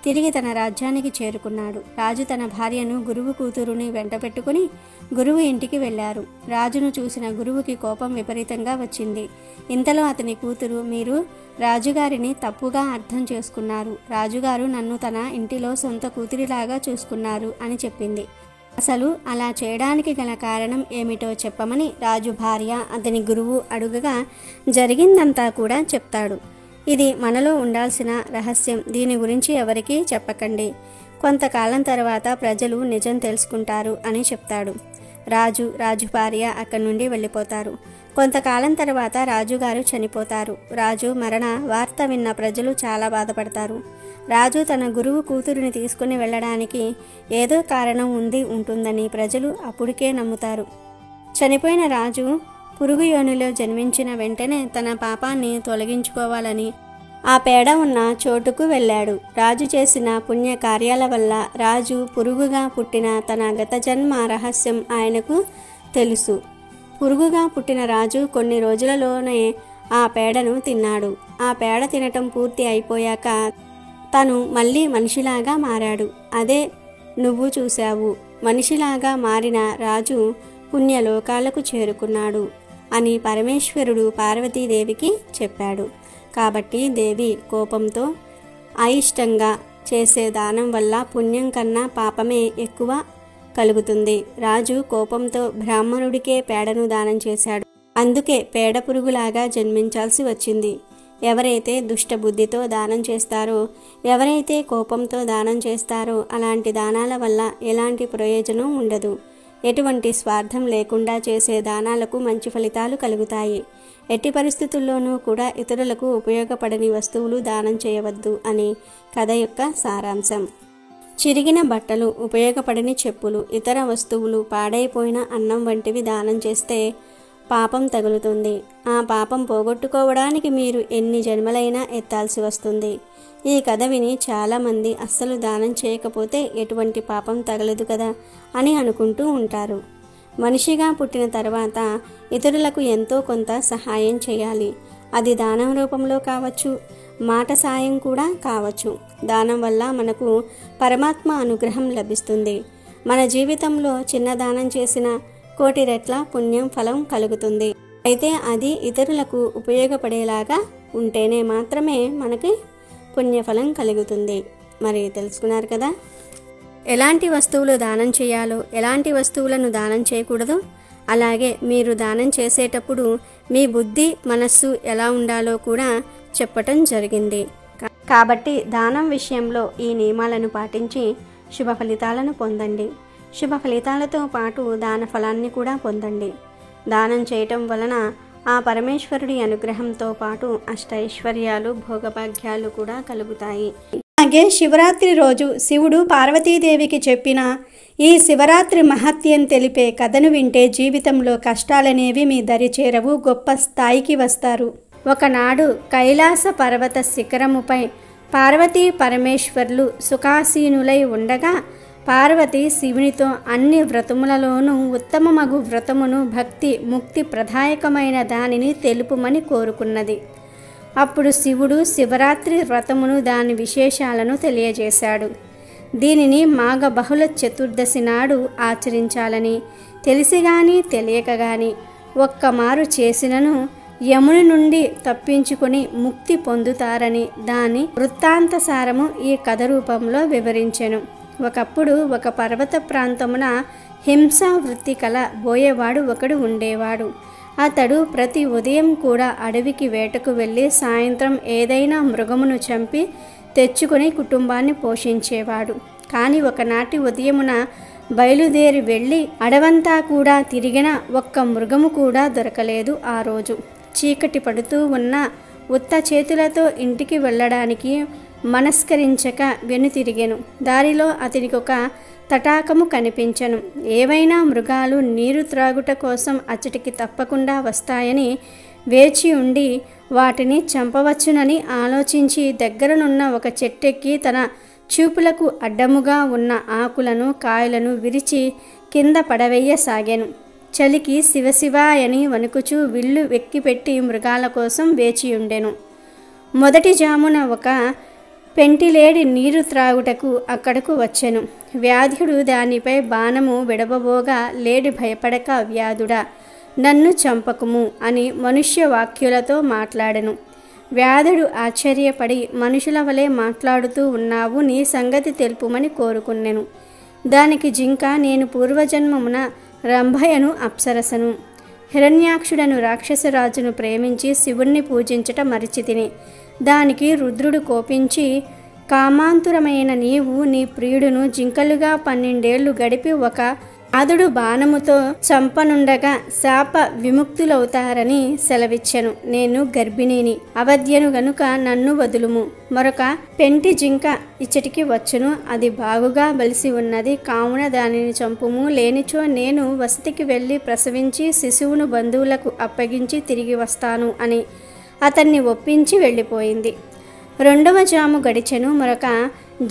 తిరిగి తన రాజ్యానికి చేరుకున్నాడు. రాజు తన భార్యను, గురువు కూతురుని వెంట పెట్టుకుని గురువు ఇంటికి వెళ్ళారు. రాజును చూసిన గురువుకి కోపం విపరీతంగా వచ్చింది. ఇంతలో అతని కూతురు, మీరు రాజుగారిని తప్పుగా అర్థం చేసుకున్నారు. రాజుగారు నన్ను తన ఇంటిలో సొంత కూతురిలాగా చూసుకున్నారు అని చెప్పింది. అసలు అలా చేయడానికి గల కారణం ఏమిటో చెప్పమని రాజు భార్య అతని గురువు అడుగగా జరిగిందంతా కూడా చెప్తాడు. ఇది మనలో ఉండాల్సిన రహస్యం. దీని గురించి ఎవరికీ చెప్పకండి. కొంతకాలం తర్వాత ప్రజలు నిజం తెలుసుకుంటారు అని చెప్తాడు. రాజు భార్య అక్కడి నుండి వెళ్ళిపోతారు. కొంతకాలం తర్వాత రాజుగారు చనిపోతారు. రాజు మరణ వార్త విన్న ప్రజలు చాలా బాధపడతారు. రాజు తన గురువు కూతురిని తీసుకుని వెళ్ళడానికి ఏదో కారణం ఉంటుందని ప్రజలు అప్పటికే నమ్ముతారు. చనిపోయిన రాజు పురుగు యోనిలో జన్మించిన వెంటనే తన పాపాన్ని తొలగించుకోవాలని ఆ పేడ ఉన్న చోటుకు వెళ్ళాడు. రాజు చేసిన పుణ్య కార్యాల వల్ల రాజు పురుగుగా పుట్టిన తన గత జన్మ రహస్యం ఆయనకు తెలుసు. పురుగుగా పుట్టిన రాజు కొన్ని రోజులలోనే ఆ పేడను తిన్నాడు. ఆ పేడ తినటం పూర్తి అయిపోయాక తను మళ్ళీ మనిషిలాగా మారాడు. అదే నువ్వు చూశావు. మనిషిలాగా మారిన రాజు పుణ్యలోకాలకు చేరుకున్నాడు అని పరమేశ్వరుడు పార్వతీదేవికి చెప్పాడు. కాబట్టి దేవి కోపంతో అయిష్టంగా చేసే దానం వల్ల పుణ్యం కన్నా పాపమే ఎక్కువ కలుగుతుంది. రాజు కోపంతో బ్రాహ్మణుడికే పేడను దానం చేశాడు. అందుకే పేడ పురుగులాగా జన్మించాల్సి వచ్చింది. ఎవరైతే దుష్టబుద్ధితో దానం చేస్తారో, ఎవరైతే కోపంతో దానం చేస్తారో అలాంటి దానాల వల్ల ఎలాంటి ప్రయోజనం ఉండదు. ఎటువంటి స్వార్థం లేకుండా చేసే దానాలకు మంచి ఫలితాలు కలుగుతాయి. ఎట్టి పరిస్థితుల్లోనూ కూడా ఇతరులకు ఉపయోగపడని వస్తువులు దానం చేయవద్దు అని కథ యొక్క సారాంశం. చిరిగిన బట్టలు, ఉపయోగపడని చెప్పులు, ఇతర వస్తువులు, పాడైపోయిన అన్నం వంటివి దానం చేస్తే పాపం తగులుతుంది. ఆ పాపం పోగొట్టుకోవడానికి మీరు ఎన్ని జన్మలైనా ఎత్తాల్సి వస్తుంది. ఈ కథ విని చాలామంది అస్సలు దానం చేయకపోతే ఎటువంటి పాపం తగలదు కదా అని అనుకుంటూ ఉంటారు. మనిషిగా పుట్టిన తర్వాత ఇతరులకు ఎంతో కొంత సహాయం చేయాలి. అది దానం రూపంలో కావచ్చు, మాట సాయం కూడా కావచ్చు. దానం వల్ల మనకు పరమాత్మ అనుగ్రహం లభిస్తుంది. మన జీవితంలో చిన్న దానం చేసిన 1,000,000 రెట్ల పుణ్యం ఫలం కలుగుతుంది. అయితే అది ఇతరులకు ఉపయోగపడేలాగా ఉంటేనే మాత్రమే మనకి పుణ్యఫలం కలుగుతుంది. మరి తెలుసుకున్నారు కదా, ఎలాంటి వస్తువులు దానం చేయాలో, ఎలాంటి వస్తువులను దానం చేయకూడదు. అలాగే మీరు దానం చేసేటప్పుడు మీ బుద్ధి, మనస్సు ఎలా ఉండాలో కూడా చెప్పటం జరిగింది. కాబట్టి దానం విషయంలో ఈ నియమాలను పాటించి శుభ ఫలితాలను పొందండి. శుభ ఫలితాలతో పాటు దాన ఫలాన్ని కూడా పొందండి. దానం చేయటం వలన ఆ పరమేశ్వరుడి అనుగ్రహంతో పాటు అష్టైశ్వర్యాలు, భోగభాగ్యాలు కూడా కలుగుతాయి. అలాగే శివరాత్రి రోజు శివుడు పార్వతీదేవికి చెప్పిన ఈ శివరాత్రి మహత్యం తెలిపే కథను వింటే జీవితంలో కష్టాలనేవి మీ దరి చేరవు, గొప్ప స్థాయికి వస్తారు. ఒకనాడు కైలాస పర్వత శిఖరముపై పార్వతీ పరమేశ్వర్లు సుఖాసీనులై ఉండగా పార్వతి శివునితో అన్ని వ్రతములలోనూ ఉత్తమమగు వ్రతమును, భక్తి ముక్తి ప్రదాయకమైన దానిని తెలుపుమని కోరుకున్నది. అప్పుడు శివుడు శివరాత్రి వ్రతమును, దాని విశేషాలను తెలియజేశాడు. దీనిని మాఘ బహుళ చతుర్దశి నాడు ఆచరించాలని, తెలిసి గాని తెలియక గాని ఒక్కమారు చేసినను యముని నుండి తప్పించుకొని ముక్తి పొందుతారని దాని వృత్తాంతసారము ఈ కథ రూపంలో వివరించెను. ఒకప్పుడు ఒక పర్వత ప్రాంతమున హింసా వృత్తి కల బోయేవాడు ఒకడు ఉండేవాడు. అతడు ప్రతి ఉదయం కూడా అడవికి వేటకు వెళ్ళి సాయంత్రం ఏదైనా మృగమును చంపి తెచ్చుకొని కుటుంబాన్ని పోషించేవాడు. కానీ ఒకనాటి ఉదయమున బయలుదేరి వెళ్ళి అడవంతా కూడా తిరిగిన ఒక్క మృగము కూడా దొరకలేదు. ఆ రోజు చీకటి పడుతూ ఉన్న ఉత్త చేతులతో ఇంటికి వెళ్ళడానికి మనస్కరించక వెనుతిరిగెను. దారిలో అతనికి ఒక తటాకము కనిపించెను. ఏవైనా మృగాలు నీరు త్రాగుట కోసం అచ్చటికి తప్పకుండా వస్తాయని వేచి ఉండి వాటిని చంపవచ్చునని ఆలోచించి దగ్గరనున్న ఒక చెట్టెక్కి తన చూపులకు అడ్డముగా ఉన్న ఆకులను, కాయలను విరిచి కింద పడవేయసాగాను. చలికి శివశివాయని వణుకుచూ విల్లు వెక్కిపెట్టి మృగాల కోసం వేచియుండెను. మొదటి జామున ఒక పెంటిలేడి నీరు త్రాగుటకు అక్కడకు వచ్చెను. వ్యాధుడు దానిపై బాణము విడవబోగా లేడి భయపడక, వ్యాధుడా నన్ను చంపకుము అని మనుష్య వాక్యులతో మాట్లాడెను. వ్యాధుడు ఆశ్చర్యపడి, మనుషుల వలె మాట్లాడుతూ ఉన్నావు, నీ సంగతి తెలుపుమని కోరుకున్నెను. దానికి జింక, నేను పూర్వజన్మమున రంభయను అప్సరసను, హిరణ్యాక్షుడను రాక్షసరాజును ప్రేమించి శివుణ్ణి పూజించట మరిచితిని. దానికి రుద్రుడు కోపించి, కామాంతురమైన నీవు నీ ప్రియుడును జింకలుగా 12 ఏళ్లు గడిపి ఒక ఆదుడు బాణముతో చంపనుండగా శాప విముక్తులవుతారని సెలవిచ్చెను. నేను గర్భిణిని, అవధ్యను గనుక నన్ను వదులుము. మరొక పెంటి జింక ఇచ్చటికి వచ్చును, అది బాగుగా బలిసి ఉన్నది, కావున దానిని చంపుము. లేనిచో నేను వసతికి వెళ్ళి ప్రసవించి శిశువును బంధువులకు అప్పగించి తిరిగి వస్తాను అని అతన్ని ఒప్పించి వెళ్ళిపోయింది. 2వ జాము గడిచెను. మరొక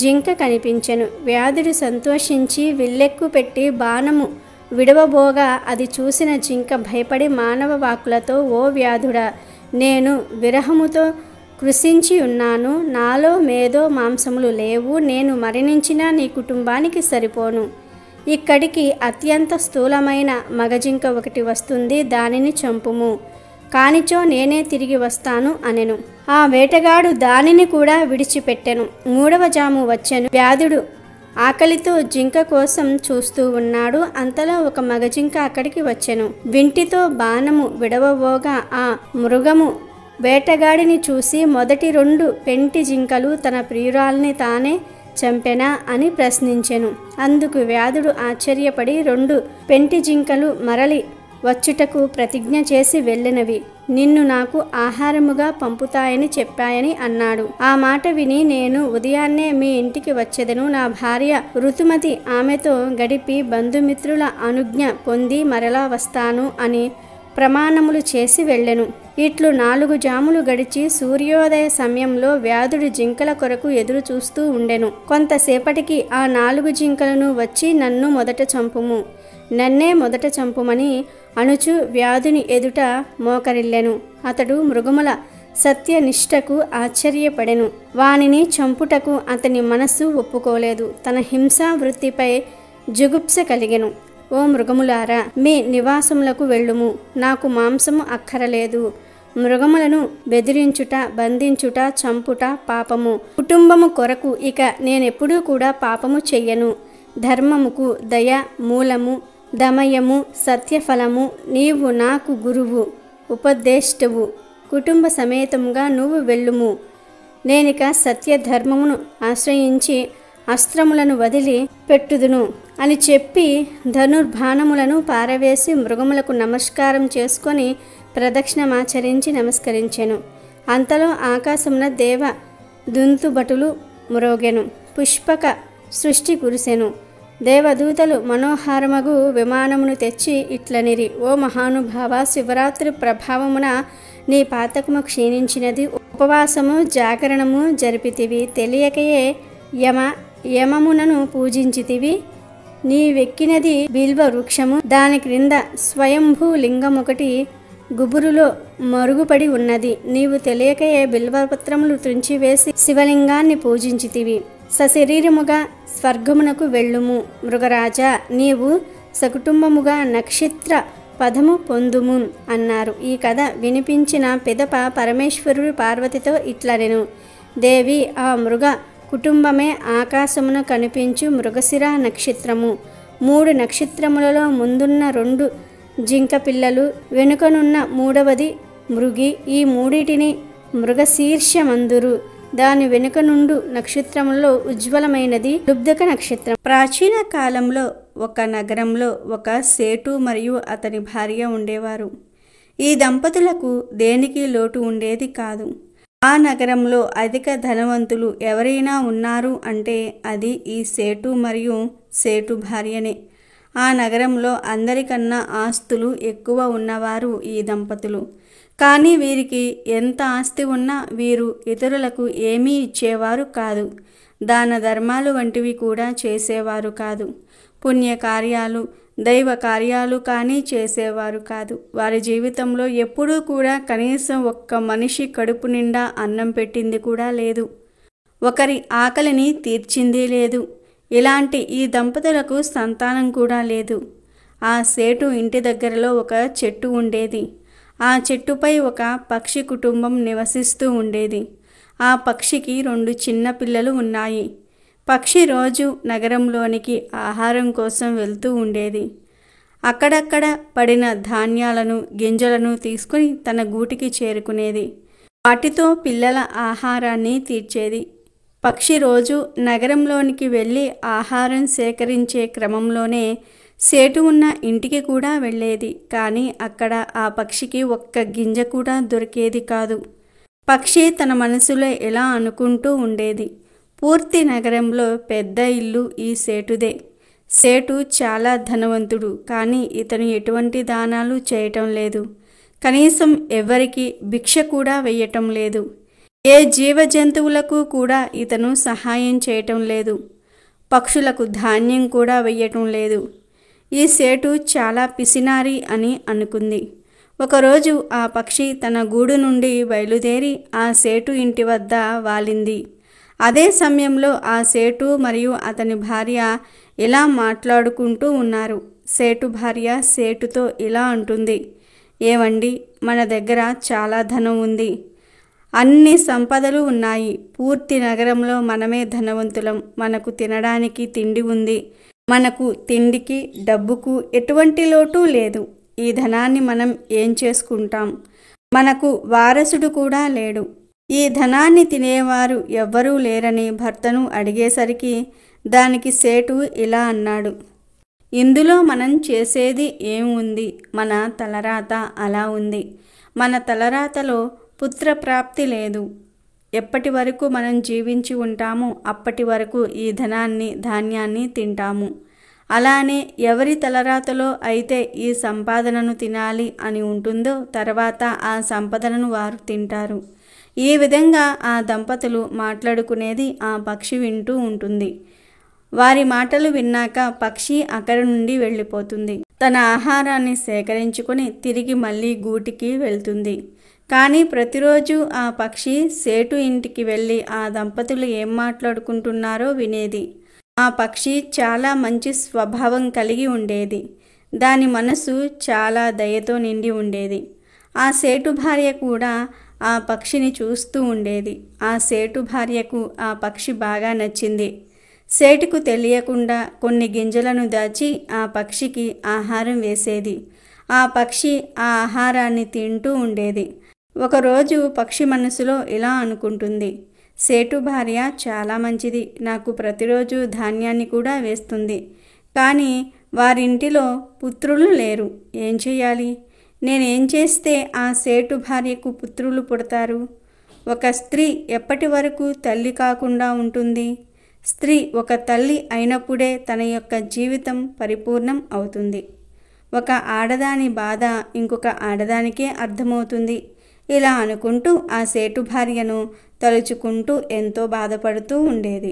జింక కనిపించెను. వ్యాధుడు సంతోషించి విల్లెక్కు పెట్టి బాణము విడవబోగా అది చూసిన జింక భయపడి మానవ వాక్కులతో, ఓ వ్యాధుడా, నేను విరహముతో కృషించి ఉన్నాను, నాలో మేధో మాంసములు లేవు, నేను మరణించినా నీ కుటుంబానికి సరిపోను. ఇక్కడికి అత్యంత స్థూలమైన మగజింక ఒకటి వస్తుంది, దానిని చంపుము, కానిచో నేనే తిరిగి వస్తాను అనెను. ఆ వేటగాడు దానిని కూడా విడిచిపెట్టెను. 3వ జాము వచ్చెను. వ్యాధుడు ఆకలితో జింక కోసం చూస్తూ ఉన్నాడు. అంతలో ఒక మగజింక అక్కడికి వచ్చెను. వింటితో బాణము విడవబోగా ఆ మృగము వేటగాడిని చూసి, మొదటి 2 పెంటి జింకలు తన ప్రియురాల్ని తానే చంపెనా అని ప్రశ్నించెను. అందుకు వ్యాధుడు ఆశ్చర్యపడి, 2 పెంటి జింకలు మరలి వచ్చుటకు ప్రతిజ్ఞ చేసి వెళ్ళినవి నిన్ను నాకు ఆహారముగా పంపుతాయని చెప్పాయని అన్నాడు. ఆ మాట విని, నేను ఉదయాన్నే మీ ఇంటికి వచ్చెదను, నా భార్య ఋతుమతి, ఆమెతో గడిపి బంధుమిత్రుల అనుజ్ఞ పొంది మరలా వస్తాను అని ప్రమాణములు చేసి వెళ్ళెను. ఇట్లు 4 జాములు గడిచి సూర్యోదయ సమయంలో వ్యాధుడు జింకల కొరకు ఎదురు చూస్తూ ఉండెను. కొంతసేపటికి ఆ 4 జింకలను వచ్చి, నన్ను మొదట చంపుము, నన్నే మొదట చంపుమని అనుచు వ్యాధుని ఎదుట మోకరిల్లెను. అతడు మృగముల సత్యనిష్టకు ఆశ్చర్యపడెను. వానిని చంపుటకు అతని మనస్సు ఒప్పుకోలేదు. తన హింసా వృత్తిపై జుగుప్స కలిగెను. ఓ మృగములారా, మీ నివాసములకు వెళ్ళుము, నాకు మాంసము అక్కరలేదు. మృగములను బెదిరించుట, బంధించుట, చంపుట పాపము. కుటుంబము కొరకు ఇక నేనెప్పుడూ కూడా పాపము చెయ్యను. ధర్మముకు దయ మూలము, దమయము సత్యఫలము. నీవు నాకు గురువు, ఉపదేష్టవు, కుటుంబ సమేతముగా నువ్వు వెళ్ళుము. నేనిక సత్యధర్మమును ఆశ్రయించి అస్త్రములను వదిలి పెట్టుదును అని చెప్పి ధనుర్బాణములను పారవేసి మృగములకు నమస్కారం చేసుకొని ప్రదక్షిణమాచరించి నమస్కరించెను. అంతలో ఆకాశమున దేవ దుంతుబటులు మ్రోగెను. పుష్పక సృష్టి కురిసెను. దేవదూతలు మనోహారమగు విమానమును తెచ్చి ఇట్లనిరి, ఓ మహానుభావ, శివరాత్రి ప్రభావమున నీ పాతకము క్షీణించినది, ఉపవాసము జాగరణము జరిపితివి, తెలియకయే యమమునను పూజించితివి. నీవెక్కినది బిల్వ వృక్షము, దాని క్రింద స్వయంభూ లింగమొకటి గుబురులో మరుగుపడి ఉన్నది. నీవు తెలియకయే బిల్వపత్రములు త్రుంచివేసి శివలింగాన్ని పూజించితివి. సశరీరముగా స్వర్గమునకు వెళ్ళుము. మృగరాజా, నీవు సకుటుంబముగా నక్షత్ర పదము పొందుము అన్నారు. ఈ కథ వినిపించిన పిదప పరమేశ్వరుడు పార్వతితో ఇట్లనెను, దేవి, ఆ మృగ కుటుంబమే ఆకాశమున కనిపించు మృగశిర నక్షత్రము. 3 నక్షత్రములలో ముందున్న 2 జింక పిల్లలు, వెనుకనున్న 3వది మృగి. ఈ 3టిని మృగశీర్షమందురు. దాని వెనుక నుండు నక్షత్రములలో ఉజ్వలమైనది లుబ్ధక నక్షత్రం. ప్రాచీన కాలంలో ఒక నగరంలో ఒక సేటు మరియు అతని భార్య ఉండేవారు. ఈ దంపతులకు దేనికి లోటు ఉండేది కాదు. ఆ నగరంలో అధిక ధనవంతులు ఎవరైనా ఉన్నారు అంటే అది ఈ సేటు మరియు సేటు భార్యనే. ఆ నగరంలో అందరికన్నా ఆస్తులు ఎక్కువ ఉన్నవారు ఈ దంపతులు. కానీ వీరికి ఎంత ఆస్తి ఉన్నా వీరు ఇతరులకు ఏమీ ఇచ్చేవారు కాదు. దాన ధర్మాలు వంటివి కూడా చేసేవారు కాదు. పుణ్యకార్యాలు, దైవ కార్యాలు కానీ చేసేవారు కాదు. వారి జీవితంలో ఎప్పుడూ కూడా కనీసం ఒక్క మనిషి కడుపు నిండా అన్నం పెట్టింది కూడా లేదు. ఒకరి ఆకలిని తీర్చింది లేదు. ఇలాంటి ఈ దంపతులకు సంతానం కూడా లేదు. ఆ సేటు ఇంటి దగ్గరలో ఒక చెట్టు ఉండేది. ఆ చెట్టుపై ఒక పక్షి కుటుంబం నివసిస్తూ ఉండేది. ఆ పక్షికి 2 చిన్న పిల్లలు ఉన్నాయి. పక్షి రోజు నగరంలోనికి ఆహారం కోసం వెళ్తూ ఉండేది. అక్కడక్కడ పడిన ధాన్యాలను, గింజలను తీసుకుని తన గూటికి చేరుకునేది. వాటితో పిల్లల ఆహారాన్ని తీర్చేది. పక్షి రోజు నగరంలోనికి వెళ్ళి ఆహారం సేకరించే క్రమంలోనే సేటు ఉన్న ఇంటికి కూడా వెళ్ళేది. కానీ అక్కడ ఆ పక్షికి ఒక్క గింజ కూడా దొరికేది కాదు. పక్షి తన మనసులో ఎలా అనుకుంటూ ఉండేది, పూర్తి నగరంలో పెద్ద ఇల్లు ఈ సేటుదే. సేటు చాలా ధనవంతుడు, కానీ ఇతను ఎటువంటి దానాలు చేయటం లేదు. కనీసం ఎవరికి భిక్ష కూడా వెయ్యటం లేదు. ఏ జీవ జంతువులకు కూడా ఇతను సహాయం చేయటం లేదు. పక్షులకు ధాన్యం కూడా వెయ్యటం లేదు. ఈ సేటు చాలా పిసినారి అని అనుకుంది. ఒకరోజు ఆ పక్షి తన గూడు నుండి బయలుదేరి ఆ సేటు ఇంటి వద్ద వాలింది. అదే సమయంలో ఆ సేటు మరియు అతని భార్య ఇలా మాట్లాడుకుంటూ ఉన్నారు. సేటు భార్య సేటుతో ఇలా అంటుంది, ఏవండి, మన దగ్గర చాలా ధనం ఉంది, అన్ని సంపదలు ఉన్నాయి. పూర్తి నగరంలో మనమే ధనవంతులం. మనకు తినడానికి తిండి ఉంది. మనకు తిండికి డబ్బుకు ఎటువంటి లోటు లేదు. ఈ ధనాన్ని మనం ఏం చేసుకుంటాం? మనకు వారసుడు కూడా లేడు. ఈ ధనాన్ని తినేవారు ఎవ్వరూ లేరని భర్తను అడిగేసరికి దానికి సేటు ఇలా అన్నాడు, ఇందులో మనం చేసేది ఏముంది? మన తలరాత అలా ఉంది. మన తలరాతలో పుత్రప్రాప్తి లేదు. ఎప్పటి వరకు మనం జీవించి ఉంటామో అప్పటి వరకు ఈ ధాన్యాన్ని తింటాము. అలానే ఎవరి తలరాతలో అయితే ఈ సంపాదనను తినాలి అని ఉంటుందో తర్వాత ఆ సంపదలను వారు తింటారు. ఈ విధంగా ఆ దంపతులు మాట్లాడుకునేది ఆ పక్షి వింటూ ఉంటుంది. వారి మాటలు విన్నాక పక్షి అక్కడి నుండి వెళ్ళిపోతుంది. తన ఆహారాన్ని సేకరించుకొని తిరిగి మళ్ళీ గూటికి వెళ్తుంది. కానీ ప్రతిరోజు ఆ పక్షి సేటు ఇంటికి వెళ్ళి ఆ దంపతులు ఏం మాట్లాడుకుంటున్నారో వినేది. ఆ పక్షి చాలా మంచి స్వభావం కలిగి ఉండేది. దాని మనసు చాలా దయతో నిండి ఉండేది. ఆ సేటు భార్య కూడా ఆ పక్షిని చూస్తూ ఉండేది. ఆ సేటు భార్యకు ఆ పక్షి బాగా నచ్చింది. సేటుకు తెలియకుండా కొన్ని గింజలను దాచి ఆ పక్షికి ఆహారం వేసేది. ఆ పక్షి ఆ ఆహారాన్ని తింటూ ఉండేది. ఒకరోజు పక్షి మనసులో ఇలా అనుకుంటుంది, సేటు భార్య చాలా మంచిది, నాకు ప్రతిరోజు ధాన్యాన్ని కూడా వేస్తుంది. కానీ వారింటిలో పుత్రులు లేరు. ఏం చేయాలి? నేనేం చేస్తే ఆ సేటు భార్యకు పుత్రులు పుడతారు? ఒక స్త్రీ ఎప్పటి వరకు తల్లి కాకుండా ఉంటుంది? స్త్రీ ఒక తల్లి అయినప్పుడే తన యొక్క జీవితం పరిపూర్ణం అవుతుంది. ఒక ఆడదాని బాధ ఇంకొక ఆడదానికే అర్థమవుతుంది. ఇలా అనుకుంటూ ఆ సేటు భార్యను తలుచుకుంటూ ఎంతో బాధపడుతూ ఉండేది.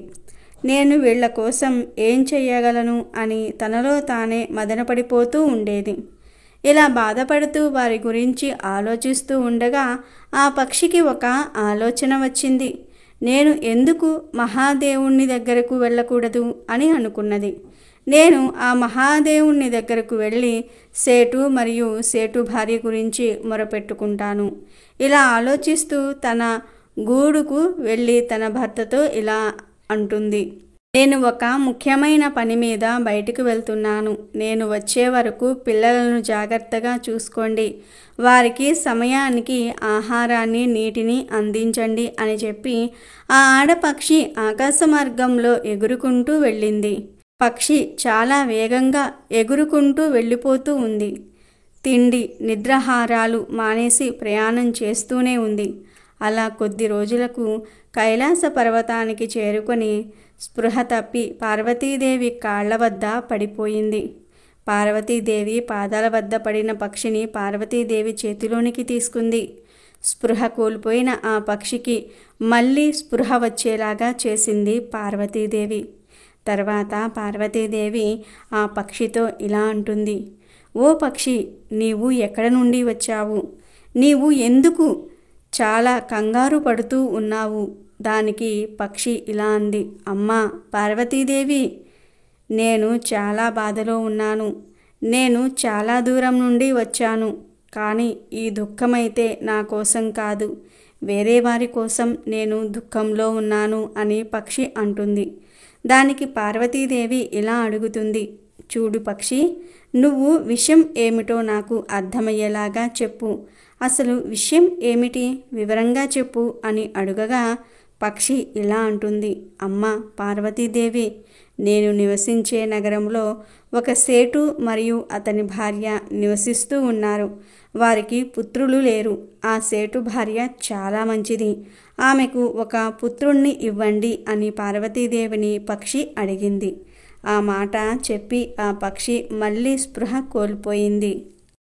నేను వీళ్ల కోసం ఏం చెయ్యగలను అని తనలో తానే మదనపడిపోతూ ఉండేది. ఇలా బాధపడుతూ వారి గురించి ఆలోచిస్తూ ఉండగా ఆ పక్షికి ఒక ఆలోచన వచ్చింది. నేను ఎందుకు మహాదేవుని దగ్గరకు వెళ్ళకూడదు అని అనుకున్నది. నేను ఆ మహాదేవుని దగ్గరకు వెళ్ళి సేటు మరియు సేటు భార్య గురించి మొరపెట్టుకుంటాను. ఇలా ఆలోచిస్తూ తన గూడుకు వెళ్ళి తన భర్తతో ఇలా అంటుంది, నేను ఒక ముఖ్యమైన పని మీద బయటకు వెళ్తున్నాను. నేను వచ్చే వరకు పిల్లలను జాగ్రత్తగా చూసుకోండి. వారికి సమయానికి ఆహారాన్ని నీటిని అందించండి అని చెప్పి ఆ ఆడపక్షి ఆకాశ మార్గంలో ఎగురుకుంటూ వెళ్ళింది. పక్షి చాలా వేగంగా ఎగురుకుంటూ వెళ్ళిపోతూ ఉంది. తిండి నిద్రాహారాలు మానేసి ప్రయాణం చేస్తూనే ఉంది. అలా కొద్ది రోజులకు కైలాస పర్వతానికి చేరుకొని స్పృహ తప్పి పార్వతీదేవి కాళ్ల వద్ద పడిపోయింది. పార్వతీదేవి పాదాల వద్ద పడిన పక్షిని పార్వతీదేవి చేతిలోనికి తీసుకుంది. స్పృహ కోల్పోయిన ఆ పక్షికి మళ్ళీ స్పృహ వచ్చేలాగా చేసింది పార్వతీదేవి. తర్వాత పార్వతీదేవి ఆ పక్షితో ఇలా అంటుంది, ఓ పక్షి, నీవు ఎక్కడ నుండి వచ్చావు? నీవు ఎందుకు చాలా కంగారు పడుతూ ఉన్నావు? దానికి పక్షి ఇలా అంది, అమ్మా పార్వతీదేవి, నేను చాలా బాధలో ఉన్నాను. నేను చాలా దూరం నుండి వచ్చాను. కానీ ఈ దుఃఖమైతే నా కోసం కాదు, వేరే వారి కోసం నేను దుఃఖంలో ఉన్నాను అని పక్షి అంటుంది. దానికి పార్వతీదేవి ఇలా అడుగుతుంది, చూడు పక్షి, నువ్వు విషయం ఏమిటో నాకు అర్థమయ్యేలాగా చెప్పు. అసలు విషయం ఏమిటి, వివరంగా చెప్పు అని అడుగగా పక్షి ఇలా అంటుంది. అమ్మ పార్వతీదేవి, నేను నివసించే నగరంలో ఒక సేటు మరియు అతని భార్య నివసిస్తూ ఉన్నారు. వారికి పుత్రులు లేరు. ఆ సేటు భార్య చాలా మంచిది. ఆమెకు ఒక పుత్రుణ్ణి ఇవ్వండి అని పార్వతీదేవిని పక్షి అడిగింది. ఆ మాట చెప్పి ఆ పక్షి మళ్ళీ స్పృహ కోల్పోయింది.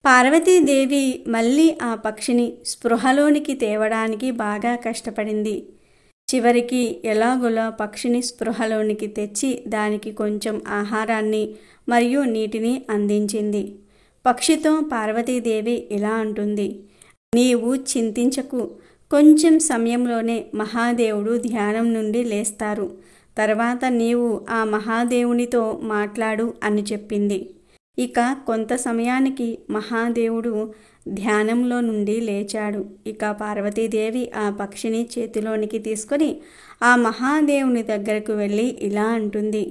పార్వతీదేవి మళ్ళీ ఆ పక్షిని స్పృహలోనికి తేవడానికి బాగా కష్టపడింది. చివరికి ఎలాగోలా పక్షిని స్పృహలోనికి తెచ్చి దానికి కొంచెం ఆహారాన్ని మరియు నీటిని అందించింది. పక్షితో పార్వతీదేవి ఇలా అంటుంది. నీవు చింతించకు, కొంచెం సమయంలోనే మహాదేవుడు ధ్యానం నుండి లేస్తారు. తర్వాత నీవు ఆ మహాదేవునితో మాట్లాడు అని చెప్పింది. ఇక కొంత సమయానికి మహాదేవుడు ధ్యానంలో నుండి లేచాడు. ఇక పార్వతీదేవి ఆ పక్షిని చేతిలోనికి తీసుకొని ఆ మహాదేవుని దగ్గరకు వెళ్ళి ఇలా అంటుంది.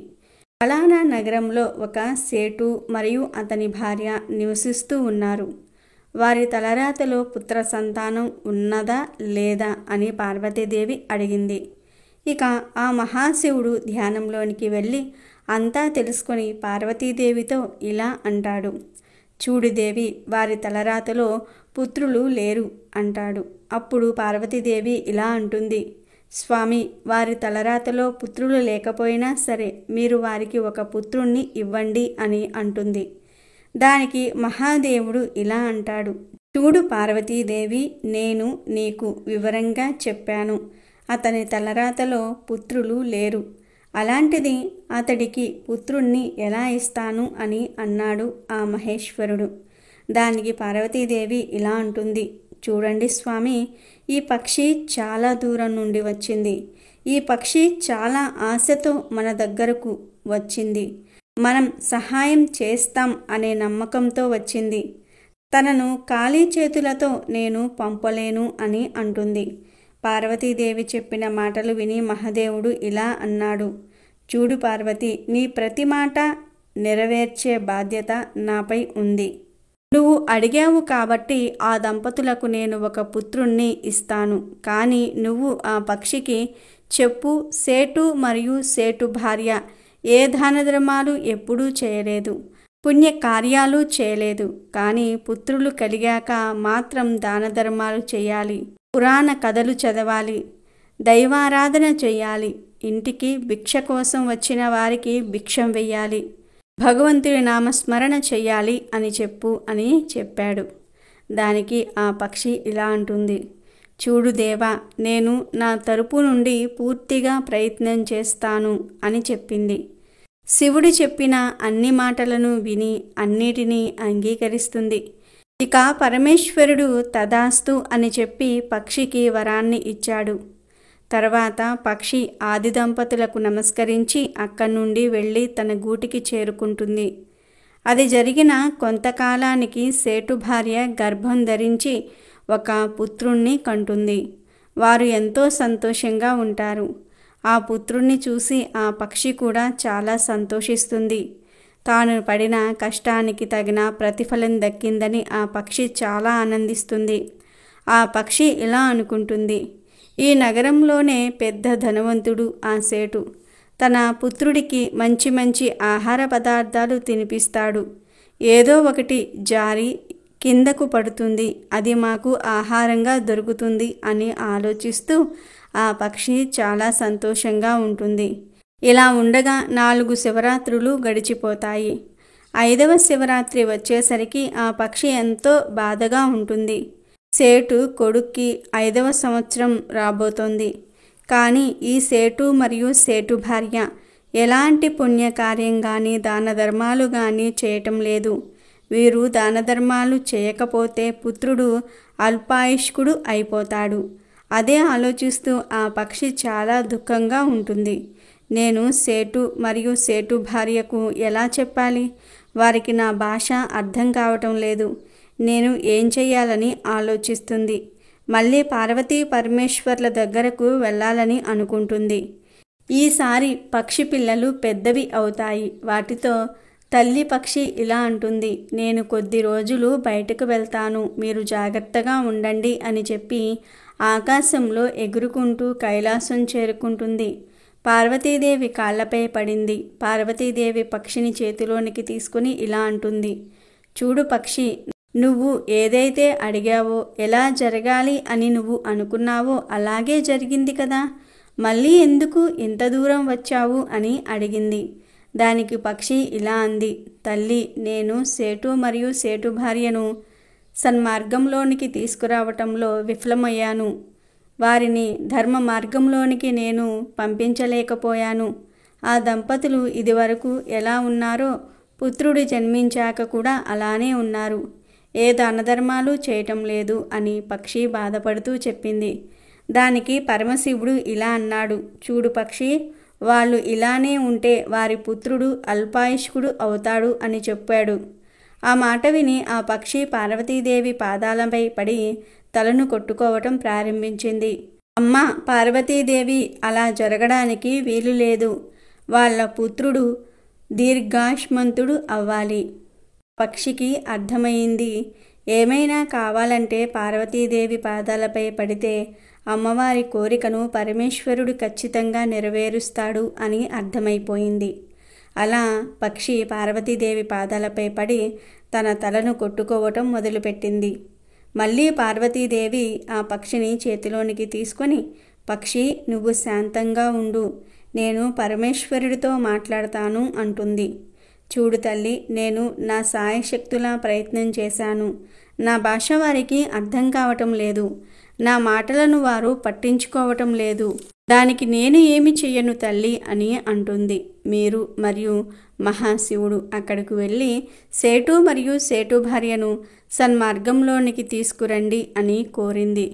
ఫలానా నగరంలో ఒక సేటు మరియు అతని భార్య నివసిస్తూ ఉన్నారు. వారి తలరాతలో పుత్ర సంతానం ఉన్నదా లేదా అని పార్వతీదేవి అడిగింది. ఇక ఆ మహాశివుడు ధ్యానంలోనికి వెళ్ళి అంతా తెలుసుకొని పార్వతీదేవితో ఇలా అంటాడు. చూడు దేవి, వారి తలరాతలో పుత్రులు లేరు అంటాడు. అప్పుడు పార్వతీదేవి ఇలా అంటుంది. స్వామి, వారి తలరాతలో పుత్రులు లేకపోయినా సరే మీరు వారికి ఒక పుత్రుణ్ణి ఇవ్వండి అని అంటుంది. దానికి మహాదేవుడు ఇలా అంటాడు. చూడు పార్వతీదేవి, నేను నీకు వివరంగా చెప్పాను. అతని తలరాతలో పుత్రులు లేరు. అలాంటిది అతడికి పుత్రుణ్ణి ఎలా ఇస్తాను అని అన్నాడు ఆ మహేశ్వరుడు. దానికి పార్వతీదేవి ఇలా అంటుంది. చూడండి స్వామి, ఈ పక్షి చాలా దూరం నుండి వచ్చింది. ఈ పక్షి చాలా ఆశతో మన దగ్గరకు వచ్చింది. మనం సహాయం చేస్తాం అనే నమ్మకంతో వచ్చింది. తనను ఖాళీ చేతులతో నేను పంపలేను అని అంటుంది. పార్వతీదేవి చెప్పిన మాటలు విని మహాదేవుడు ఇలా అన్నాడు. చూడు పార్వతి, నీ ప్రతి మాట నెరవేర్చే బాధ్యత నాపై ఉంది. నువ్వు అడిగావు కాబట్టి ఆ దంపతులకు నేను ఒక పుత్రుణ్ణి ఇస్తాను. కానీ నువ్వు ఆ పక్షికి చెప్పు, సేటు మరియు సేటు భార్య ఏ దానధర్మాలు ఎప్పుడూ చేయలేదు, పుణ్యకార్యాలు చేయలేదు. కానీ పుత్రులు కలిగాక మాత్రం దానధర్మాలు చేయాలి, పురాణ కథలు చదవాలి, దైవారాధన చేయాలి, ఇంటికి భిక్ష కోసం వచ్చిన వారికి భిక్షం వెయ్యాలి, భగవంతుడి నామస్మరణ చెయ్యాలి అని చెప్పు అని చెప్పాడు. దానికి ఆ పక్షి ఇలా అంటుంది. చూడు దేవా, నేను నా తరపు నుండి పూర్తిగా ప్రయత్నం చేస్తాను అని చెప్పింది. శివుడు చెప్పిన అన్ని మాటలను విని అన్నిటినీ అంగీకరిస్తుంది. ఇక పరమేశ్వరుడు తదాస్తు అని చెప్పి పక్షికి వరాన్ని ఇచ్చాడు. తర్వాత పక్షి ఆది దంపతులకు నమస్కరించి అక్కడి నుండి వెళ్ళి తన గూటికి చేరుకుంటుంది. అది జరిగిన కొంతకాలానికి సేటు భార్య గర్భం ధరించి ఒక పుత్రుణ్ణి కంటుంది. వారు ఎంతో సంతోషంగా ఉంటారు. ఆ పుత్రుణ్ణి చూసి ఆ పక్షి కూడా చాలా సంతోషిస్తుంది. తాను పడిన కష్టానికి తగిన ప్రతిఫలం దక్కిందని ఆ పక్షి చాలా ఆనందిస్తుంది. ఆ పక్షి ఇలా అనుకుంటుంది. ఈ నగరంలోనే పెద్ద ధనవంతుడు ఆ సేటు. తన పుత్రుడికి మంచి మంచి ఆహార పదార్థాలు తినిపిస్తాడు. ఏదో ఒకటి జారి కిందకు పడుతుంది, అది మాకు ఆహారంగా దొరుకుతుంది అని ఆలోచిస్తూ ఆ పక్షి చాలా సంతోషంగా ఉంటుంది. ఇలా ఉండగా 4 శివరాత్రులు గడిచిపోతాయి. 5వ శివరాత్రి వచ్చేసరికి ఆ పక్షి ఎంతో బాధగా ఉంటుంది. సేటు కొడుక్కి 5వ సంవత్సరం రాబోతోంది. కానీ ఈ సేటు మరియు సేటు భార్య ఎలాంటి పుణ్యకార్యం కానీ దాన ధర్మాలు కానీ చేయటం లేదు. వీరు దాన ధర్మాలు చేయకపోతే పుత్రుడు అల్పాయుష్కుడు అయిపోతాడు. అదే ఆలోచిస్తూ ఆ పక్షి చాలా దుఃఖంగా ఉంటుంది. నేను సేటు మరియు సేటు భార్యకు ఎలా చెప్పాలి? వారికి నా భాష అర్థం కావటం లేదు. నేను ఏం చెయ్యాలని ఆలోచిస్తుంది. మళ్ళీ పార్వతీ పరమేశ్వర్ల దగ్గరకు వెళ్ళాలని అనుకుంటుంది. ఈసారి పక్షి పిల్లలు పెద్దవి అవుతాయి. వాటితో తల్లి పక్షి ఇలా అంటుంది, నేను కొద్ది రోజులు బయటకు వెళ్తాను, మీరు జాగ్రత్తగా ఉండండి అని చెప్పి ఆకాశంలో ఎగురుకుంటూ కైలాసం చేరుకుంటుంది. పార్వతీదేవి కాళ్లపై పడింది. పార్వతీదేవి పక్షిని చేతిలోనికి తీసుకుని ఇలా అంటుంది, చూడు పక్షి, నువ్వు ఏదైతే అడిగావో, ఎలా జరగాలి అని నువ్వు అనుకున్నావో అలాగే జరిగింది కదా, మళ్ళీ ఎందుకు ఇంత దూరం వచ్చావు అని అడిగింది. దానికి పక్షి ఇలా అంది, తల్లి, నేను సేటు మరియు సేటు భార్యను సన్మార్గంలోనికి తీసుకురావటంలో విఫలమయ్యాను. వారిని ధర్మ మార్గంలోనికి నేను పంపించలేకపోయాను. ఆ దంపతులు ఇదివరకు ఎలా ఉన్నారో పుత్రుడు జన్మించాక కూడా అలానే ఉన్నారు. ఏ దానధర్మాలు చేయటం లేదు అని పక్షి బాధపడుతూ చెప్పింది. దానికి పరమశివుడు ఇలా అన్నాడు, చూడు పక్షి, వాళ్ళు ఇలానే ఉంటే వారి పుత్రుడు అల్పాయుష్కుడు అవుతాడు అని చెప్పాడు. ఆ మాట విని ఆ పక్షి పార్వతీదేవి పాదాలపై పడి తలను కొట్టుకోవటం ప్రారంభించింది. అమ్మా పార్వతీదేవి, అలా జరగడానికి వీలు లేదు. వాళ్ళ పుత్రుడు దీర్ఘాయుష్మంతుడు అవ్వాలి. పక్షికి అర్థమైంది. ఏమైనా కావాలంటే పార్వతీదేవి పాదాలపై పడితే అమ్మవారి కోరికను పరమేశ్వరుడు ఖచ్చితంగా నెరవేరుస్తాడు అని అర్థమైపోయింది. అలా పక్షి పార్వతీదేవి పాదాలపై పడి తన తలను కొట్టుకోవటం మొదలుపెట్టింది. మళ్ళీ పార్వతీదేవి ఆ పక్షిని చేతిలోనికి తీసుకొని, పక్షి, నువ్వు శాంతంగా ఉండు, నేను పరమేశ్వరుడితో మాట్లాడతాను అంటుంది. చూడు తల్లి, నేను నా సాయశక్తులా ప్రయత్నం చేశాను. నా భాష వారికి అర్థం కావటం లేదు. నా మాటలను వారు పట్టించుకోవటం లేదు. దానికి నేను ఏమి చెయ్యను తల్లి అని అంటుంది. మీరు మరియు మహాశివుడు అక్కడికి వెళ్ళి సేటు మరియు సేటు భార్యను సన్మార్గంలోనికి తీసుకురండి అని కోరింది.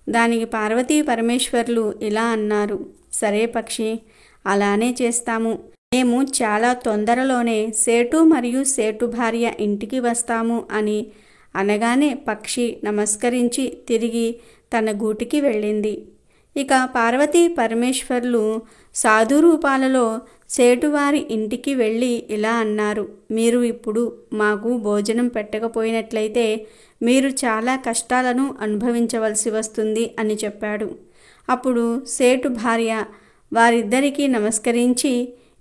దానికి పార్వతీ పరమేశ్వర్లు ఇలా అన్నారు, సరే పక్షి, అలానే చేస్తాము. మేము చాలా తొందరలోనే సేటు మరియు సేటు భార్య ఇంటికి వస్తాము అని అనగానే పక్షి నమస్కరించి తిరిగి తన గూటికి వెళ్ళింది. ఇక పార్వతీ పరమేశ్వర్లు సాధు రూపాలలో సేటువారి ఇంటికి వెళ్ళి ఇలా అన్నారు, మీరు ఇప్పుడు మాకు భోజనం పెట్టకపోయినట్లయితే మీరు చాలా కష్టాలను అనుభవించవలసి వస్తుంది అని చెప్పాడు. అప్పుడు సేటు భార్య వారిద్దరికీ నమస్కరించి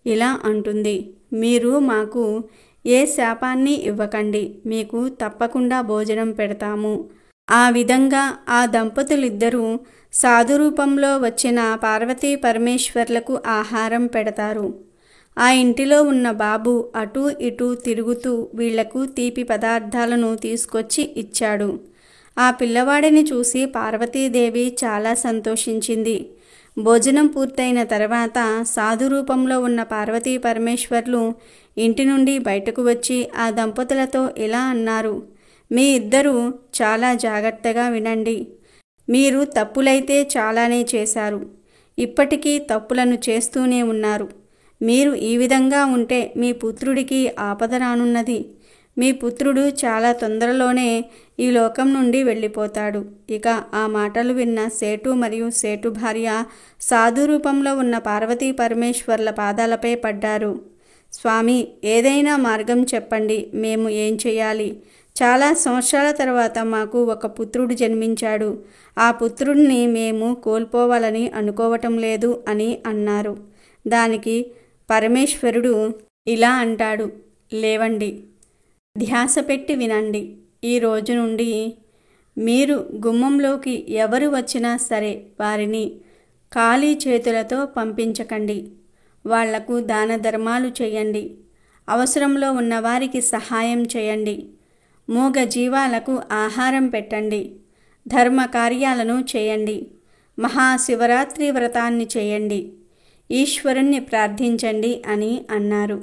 ఇలా అంటుంది, మీరు మాకు ఏ శాపాన్ని ఇవ్వకండి, మీకు తప్పకుండా భోజనం పెడతాము. ఆ విధంగా ఆ దంపతులిద్దరూ సాధురూపంలో వచ్చిన పార్వతీ పరమేశ్వర్లకు ఆహారం పెడతారు. ఆ ఇంటిలో ఉన్న బాబు అటూ ఇటూ తిరుగుతూ వీళ్లకు తీపి పదార్థాలను తీసుకొచ్చి ఇచ్చాడు. ఆ పిల్లవాడిని చూసి పార్వతీదేవి చాలా సంతోషించింది. భోజనం పూర్తయిన తర్వాత సాధురూపంలో ఉన్న పార్వతీ పరమేశ్వర్లు ఇంటి నుండి బయటకు వచ్చి ఆ దంపతులతో ఇలా అన్నారు, మీ ఇద్దరూ చాలా జాగ్రత్తగా వినండి. మీరు తప్పులైతే చాలానే చేశారు. ఇప్పటికీ తప్పులను చేస్తూనే ఉన్నారు. మీరు ఈ విధంగా ఉంటే మీ పుత్రుడికి ఆపద రానున్నది. మీ పుత్రుడు చాలా తొందరలోనే ఈ లోకం నుండి వెళ్ళిపోతాడు. ఇక ఆ మాటలు విన్న సేటు మరియు సేటు భార్య సాధు రూపంలో ఉన్న పార్వతీ పరమేశ్వర్ల పాదాలపై పడ్డారు. స్వామి, ఏదైనా మార్గం చెప్పండి, మేము ఏం చేయాలి? చాలా సంవత్సరాల తర్వాత మాకు ఒక పుత్రుడు జన్మించాడు. ఆ పుత్రుడిని మేము కోల్పోవాలని అనుకోవటం లేదు అని అన్నారు. దానికి పరమేశ్వరుడు ఇలా అంటాడు, లేవండి, ధ్యాస పెట్టి వినండి. ఈ రోజు నుండి మీరు గుమ్మంలోకి ఎవరు వచ్చినా సరే వారిని ఖాళీ చేతులతో పంపించకండి. వాళ్లకు దాన ధర్మాలు చేయండి. అవసరంలో ఉన్నవారికి సహాయం చేయండి. మూగ జీవాలకు ఆహారం పెట్టండి. ధర్మ కార్యాలను చేయండి. మహాశివరాత్రి వ్రతాన్ని చేయండి. ఈశ్వరుణ్ణి ప్రార్థించండి అని అన్నారు.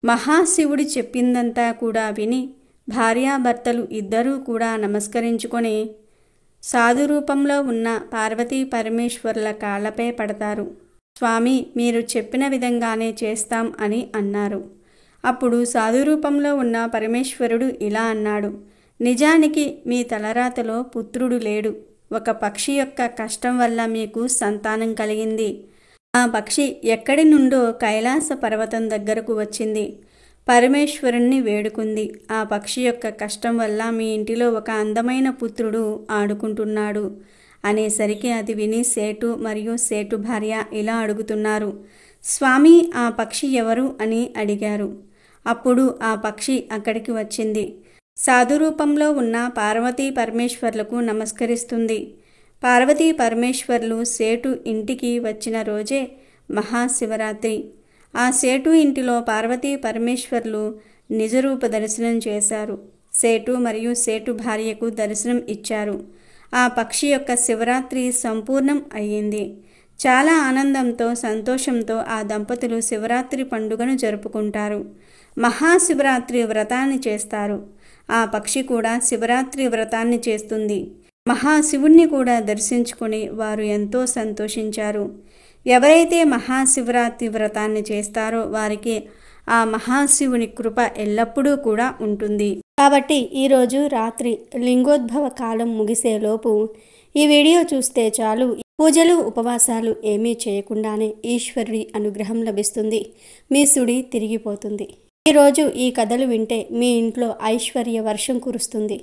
మహాశివుడు చెప్పిందంతా కూడా విని భార్యాభర్తలు ఇద్దరూ కూడా నమస్కరించుకొని సాధురూపంలో ఉన్న పార్వతీ పరమేశ్వరుల కాళ్లపై పడతారు. స్వామి, మీరు చెప్పిన విధంగానే చేస్తాం అని అన్నారు. అప్పుడు సాధురూపంలో ఉన్న పరమేశ్వరుడు ఇలా అన్నాడు, నిజానికి మీ తలరాతలో పుత్రుడు లేడు. ఒక పక్షి యొక్క కష్టం వల్ల మీకు సంతానం కలిగింది. ఆ పక్షి ఎక్కడి నుండో కైలాస పర్వతం దగ్గరకు వచ్చింది. పరమేశ్వరుణ్ణి వేడుకుంది. ఆ పక్షి యొక్క కష్టం వల్ల మీ ఇంటిలో ఒక అందమైన పుత్రుడు ఆడుకుంటున్నాడు అనేసరికి అది విని సేటు మరియు సేటు భార్య ఇలా అడుగుతున్నారు, స్వామి ఆ పక్షి ఎవరు అని అడిగారు. అప్పుడు ఆ పక్షి అక్కడికి వచ్చింది. సాధురూపంలో ఉన్న పార్వతీ పరమేశ్వర్లకు నమస్కరిస్తుంది. పార్వతీ పరమేశ్వర్లు సేటు ఇంటికి వచ్చిన రోజే మహాశివరాత్రి. ఆ సేటు ఇంటిలో పార్వతీ పరమేశ్వర్లు నిజరూప దర్శనం చేశారు. సేటు మరియు సేటు భార్యకు దర్శనం ఇచ్చారు. ఆ పక్షి యొక్క శివరాత్రి సంపూర్ణం అయ్యింది. చాలా ఆనందంతో సంతోషంతో ఆ దంపతులు శివరాత్రి పండుగను జరుపుకుంటారు. మహాశివరాత్రి వ్రతాన్ని చేస్తారు. ఆ పక్షి కూడా శివరాత్రి వ్రతాన్ని చేస్తుంది. మహాశివుణ్ణి కూడా దర్శించుకుని వారు ఎంతో సంతోషించారు. ఎవరైతే మహాశివరాత్రి వ్రతాన్ని చేస్తారో వారికి ఆ మహాశివుని కృప ఎల్లప్పుడూ కూడా ఉంటుంది. కాబట్టి ఈరోజు రాత్రి లింగోద్భవ కాలం ముగిసేలోపు ఈ వీడియో చూస్తే చాలు. పూజలు ఉపవాసాలు ఏమీ చేయకుండానే ఈశ్వరుడి అనుగ్రహం లభిస్తుంది. మీ సుడి తిరిగిపోతుంది. ఈరోజు ఈ కథలు వింటే మీ ఇంట్లో ఐశ్వర్య వర్షం కురుస్తుంది.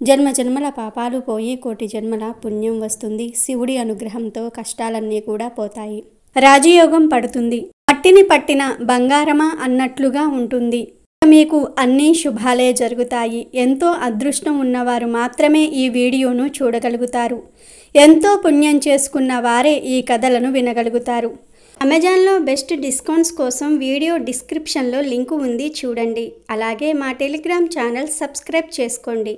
జన్మ జన్మల పాపాలు పోయి కోటి జన్మల పుణ్యం వస్తుంది. శివుడి అనుగ్రహంతో కష్టాలన్నీ కూడా పోతాయి. రాజయోగం పడుతుంది. మట్టిని పట్టిన బంగారమా అన్నట్లుగా ఉంటుంది. మీకు అన్ని శుభాలే జరుగుతాయి. ఎంతో అదృష్టం ఉన్నవారు మాత్రమే ఈ వీడియోను చూడగలుగుతారు. ఎంతో పుణ్యం చేసుకున్న వారే ఈ కథలను వినగలుగుతారు. అమెజాన్లో బెస్ట్ డిస్కౌంట్స్ కోసం వీడియో డిస్క్రిప్షన్లో లింకు ఉంది, చూడండి. అలాగే మా టెలిగ్రామ్ ఛానల్ సబ్స్క్రైబ్ చేసుకోండి.